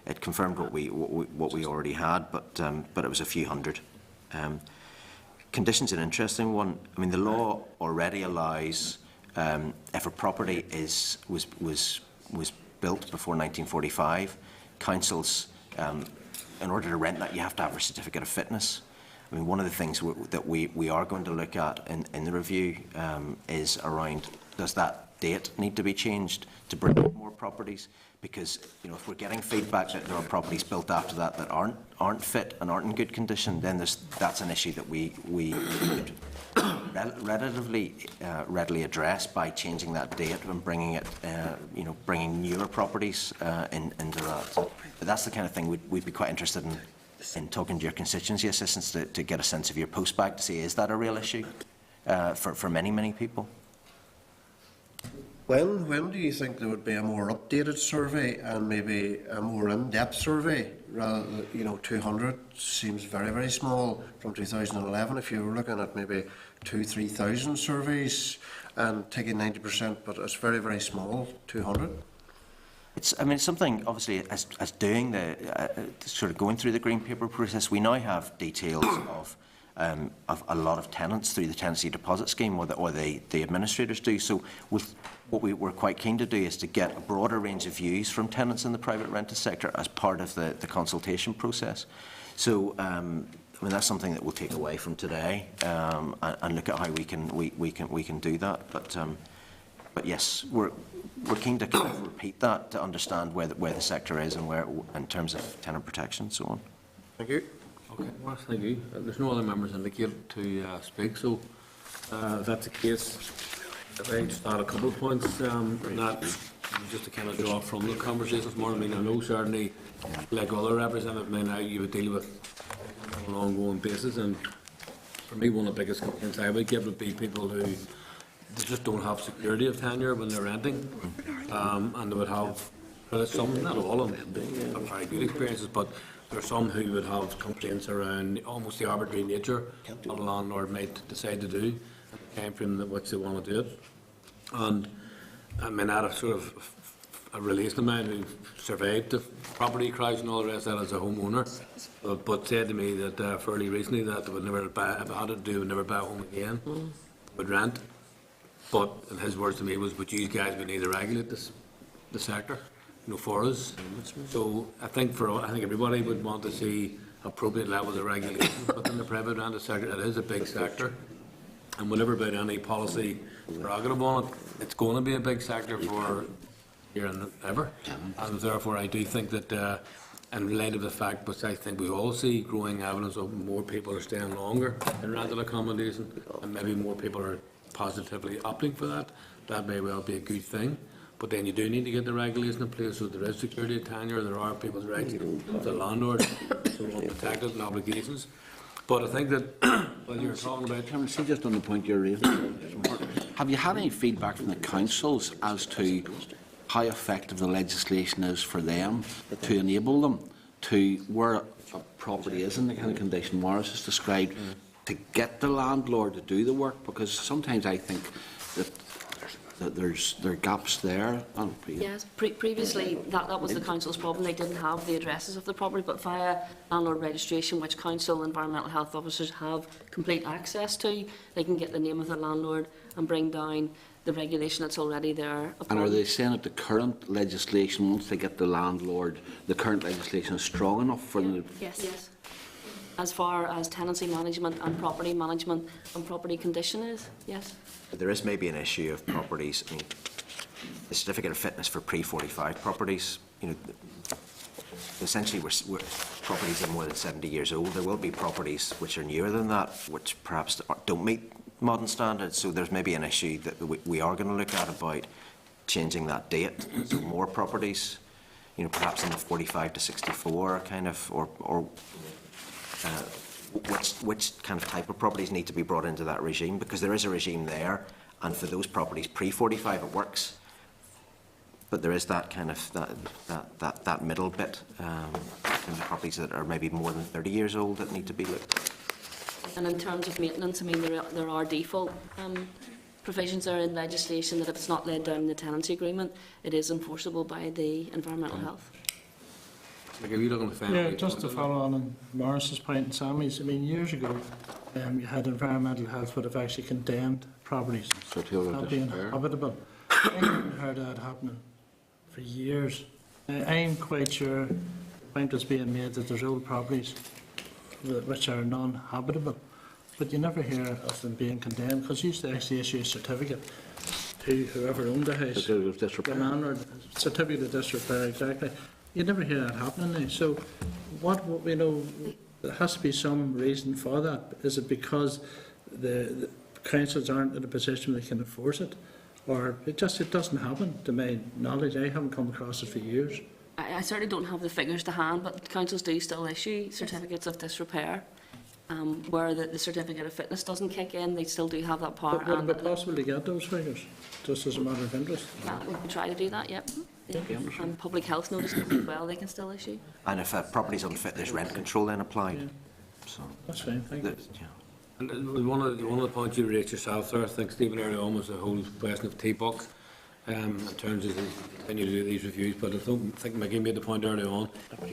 it confirmed what we already had, but it was a few hundred. Condition's an interesting one. I mean, the law already allows if a property was built before 1945, councils, in order to rent that, you have to have a certificate of fitness. I mean, one of the things that we are going to look at in the review is around, does that date need to be changed to bring in more properties? Because if we're getting feedback that there are properties built after that aren't fit and aren't in good condition, then that's an issue that we could relatively readily address by changing that date and bringing it, bringing newer properties into that. But that's the kind of thing we'd be quite interested in talking to your constituency assistants to get a sense of your postback to see, is that a real issue for many people? When do you think there would be a more updated survey and maybe a more in-depth survey? Rather than, 200 seems very, very small from 2011. If you were looking at maybe 2,000-3,000 surveys and taking 90%, but it's very, very small, 200. It's something, obviously, as doing sort of going through the green paper process, we now have details of a lot of tenants through the tenancy deposit scheme, or the administrators do. So what we're quite keen to do is to get a broader range of views from tenants in the private rented sector as part of the consultation process. So that's something that we'll take away from today and look at how we can do that. But yes, we're keen to kind of repeat that to understand where the sector is and where in terms of tenant protection and so on. Thank you. Okay, well, thank you. There's no other members indicated to speak, so if that's the case, if I just add a couple of points, not just to kind of draw from the conversation this morning. I know certainly, like other representatives, now you would deal with on an ongoing basis, and for me, one of the biggest complaints I would give would be people who they just don't have security of tenure when they're renting, and they would have, well, some, not all of them, have very good experiences, but there are some who would have complaints around almost the arbitrary nature of a landlord might decide to do and the time frame in which they want to do it. And I mean, I had a sort of a relation of mine who survived the property crash and all the rest of that as a homeowner, but said to me that fairly recently that they would never buy, if I had to do, would never buy a home again, would rent. But in his words to me was, but you guys would need to regulate the sector, for us. So I think everybody would want to see appropriate levels of regulation within the private rented sector. It is a big sector, and whenever about any policy prerogative on it, it's going to be a big sector for here and ever. And therefore, I do think that, in light of the fact, which I think we all see, growing evidence of more people are staying longer in rental accommodation, and maybe more people are positively opting for that, that may well be a good thing. But then you do need to get the regulation in place so there is security of tenure, there are people's rights of the landlord, so protected and obligations. But I think that when you're talking about... Chairman, see, just on the point you're raising, have you had any feedback from the councils as to how effective the legislation is for them to enable them to, where a property is in the kind of condition Morris has described, to get the landlord to do the work? Because sometimes I think that there are gaps there. Yes, previously that was the council's problem. They didn't have the addresses of the property, but via landlord registration, which council and environmental health officers have complete access to, they can get the name of the landlord and bring down the regulation that's already there. And are they saying that the current legislation, once they get the landlord, the current legislation is strong enough for them? Yes. As far as tenancy management and property management and property condition is, yes. There is maybe an issue of properties. I mean, the certificate of fitness for pre-45 properties, essentially we're properties that are more than 70 years old. There will be properties which are newer than that, which perhaps don't meet modern standards. So there's maybe an issue that we are going to look at about changing that date. So more properties, perhaps in the 45 to 64 kind of, or which kind of type of properties need to be brought into that regime, because there is a regime there, and for those properties pre-45 it works, but there is that kind of that middle bit, kind of properties that are maybe more than 30 years old that need to be looked at. And in terms of maintenance, I mean, there are default provisions there in legislation that if it's not laid down in the tenancy agreement, it is enforceable by the environmental health. Yeah, just to follow on Morris's point and Sammy's, I mean, years ago, you had environmental health would have actually condemned properties not being habitable. I haven't heard that happening for years. I'm quite sure the point was being made that there's old properties which are non-habitable, but you never hear of them being condemned, because you used to actually issue a certificate to whoever owned the house. The landlord, certificate of disrepair, exactly. You never hear that happening now. So, there has to be some reason for that. Is it because the councils aren't in a position where they can enforce it, or it doesn't happen? To my knowledge, I haven't come across it for years. I certainly don't have the figures to hand, but councils do still issue certificates of disrepair. where the certificate of fitness doesn't kick in, they still do have that power. But would it be possible to get those figures, just as a matter of interest? We can try to do that, yep. Yeah. And public health notices as well, they can still issue. And if a property's unfit, there's rent control then applied. Yeah. So, That's fine, thank you. And one of the points you raised yourself there, I think, Stephen, earlier on, was the whole question of T-Bucks, in terms of continue to do these reviews. But I think Mickey made the point earlier on,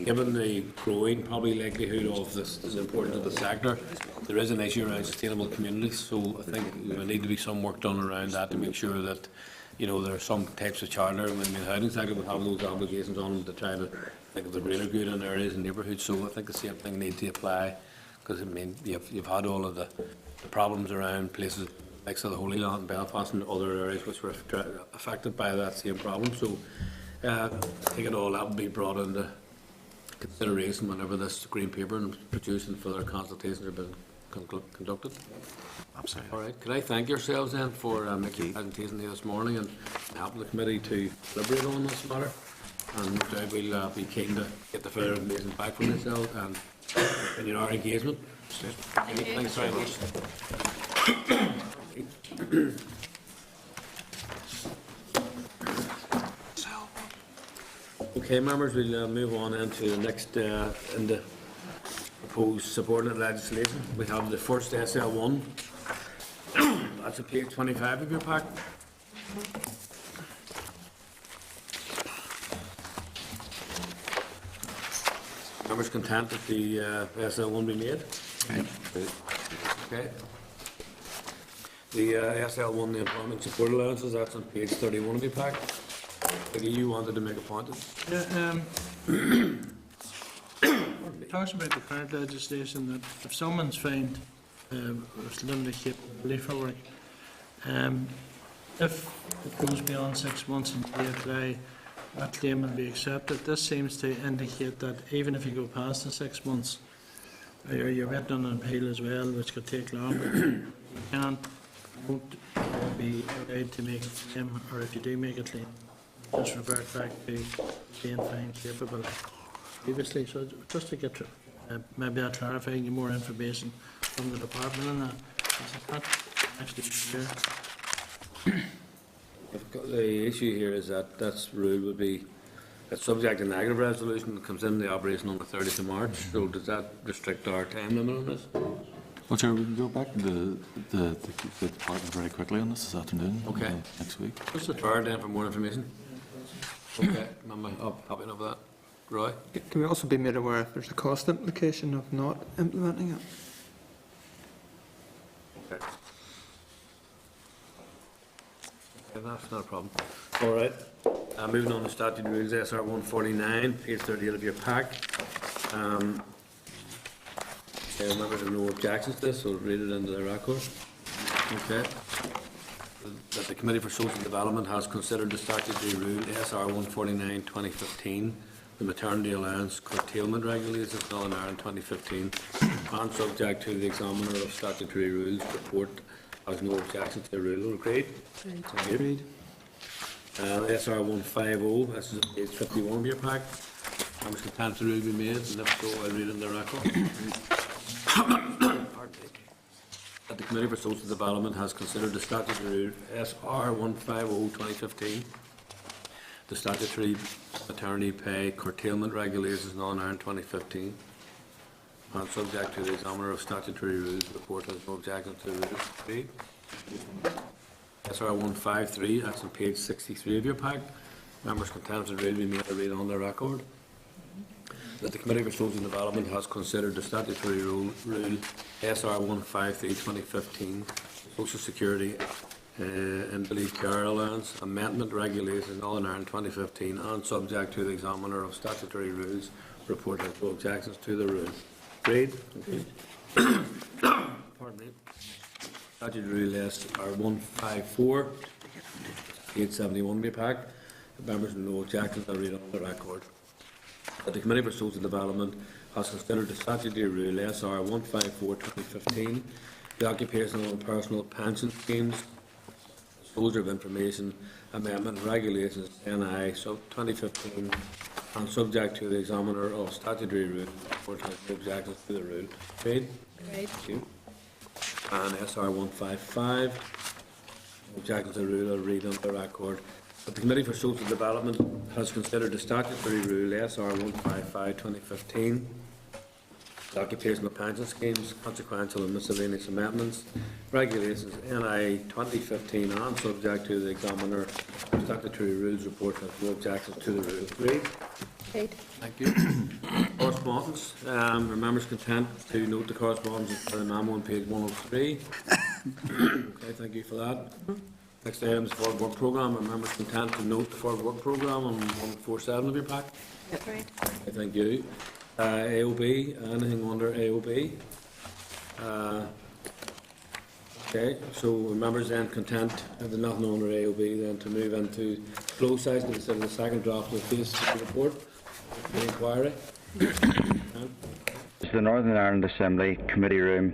given the growing probably likelihood of this importance of the sector, there is an issue around sustainable communities. So I think there need to be some work done around that to make sure that, you know, there are some types of charter, and the housing sector will have those obligations on them to try to think of the greater good in areas and neighbourhoods. So I think the same thing needs to apply, because I mean you've had all of the problems around places like the Holy Land in Belfast and other areas which were affected by that same problem. So I think it all that will be brought into consideration whenever this green paper and produced and further consultations are being conducted. absolutely. All right. Could I thank yourselves then for making the presentation here this morning and helping the committee to deliberate on this matter. And we'll be keen to get the further information back from yourselves and in our engagement. Thanks very much. Okay, members, we'll move on into the next in the proposed subordinate legislation. We have the first SL1. That's on page 25 of your pack. Members content that the SL1 be made? Okay. The SL1, the employment support allowances, that's on page 31 of your pack. You wanted to make a point? Yeah, it talks about the current legislation that if someone's found with limited capability for work, if it goes beyond 6 months and they apply, that claim will be accepted. This seems to indicate that even if you go past the 6 months, you're written on an appeal as well, which could take longer. You won't be allowed to make a claim, or if you do make a claim, just revert back to being found capable previously. So just to get maybe I'll clarify, get more information from the department on that. That's actually clear. The issue here is that this rule would be subject to negative resolution that comes into operation on the 30th of March. So does that restrict our time limit on this? Well, Chair, we can go back to the department very quickly on this afternoon. Okay. Next week. Just a turn then for more information. Okay, I'm happy enough with that. Roy? Can we also be made aware if there's a cost implication of not implementing it? Okay. Okay, that's not a problem. All right. Moving on to statute rules, SR 149, page 38 of your pack. Members have no objections to this, so read it into the record. Okay. That the Committee for Social Development has considered the statutory rule SR 149/2015, the maternity allowance curtailment regulations in Northern Ireland 2015, and subject to the examiner of statutory rules report has no objection to the rule. Agreed? Agreed. SR 150, this is page 51 of your pack. Members content the rule be made, and if so, I'll read in the record. That the Committee for Social Development has considered the statutory rule SR 150/2015, the statutory maternity pay curtailment regulations in Northern Ireland 2015, and subject to the examiner of statutory rules report has no objection to the rule. SR 153, that's on page 63 of your pack. Members content the rule be made to read on the record. That the Committee for Social Development has considered the statutory rule SR 153/2015, Social Security Invalid Care Allowance Amendment Regulations in Northern Ireland 2015, and subject to the examiner of statutory rules report has no objections to the rule. Agreed? Pardon me. Statutory rule SR 154, page 71 of your pack. The members have no objections, I'll read on the record. That the Committee for Social Development has considered the statutory rule SR 154/2015, the Occupational and Personal Pension Schemes, Disclosure of Information Amendment Regulations NI, so 2015 and subject to the examiner of statutory rule, report has no objections to the rule. Agreed? Agreed. Thank you. And SR 155, objections to the rule, I'll read on the record. But the Committee for Social Development has considered the statutory rule SR 155/2015, the occupational pension schemes, consequential and miscellaneous amendments, regulations NI 2015, and subject to the examiner statutory rules report has no objections to the rule. Agreed? Agreed. Thank you. Correspondence. Are members content to note the correspondence for the memo on page 103? Okay, thank you for that. Next item is the forward work programme. Are members content to note the forward work programme on 147 of your pack? Agreed. Okay, thank you. AOB, anything under AOB? Okay, so members then content, if there's nothing under AOB, then to move into closed session to consider the second draft of the face report, the inquiry. The Northern Ireland Assembly Committee Room,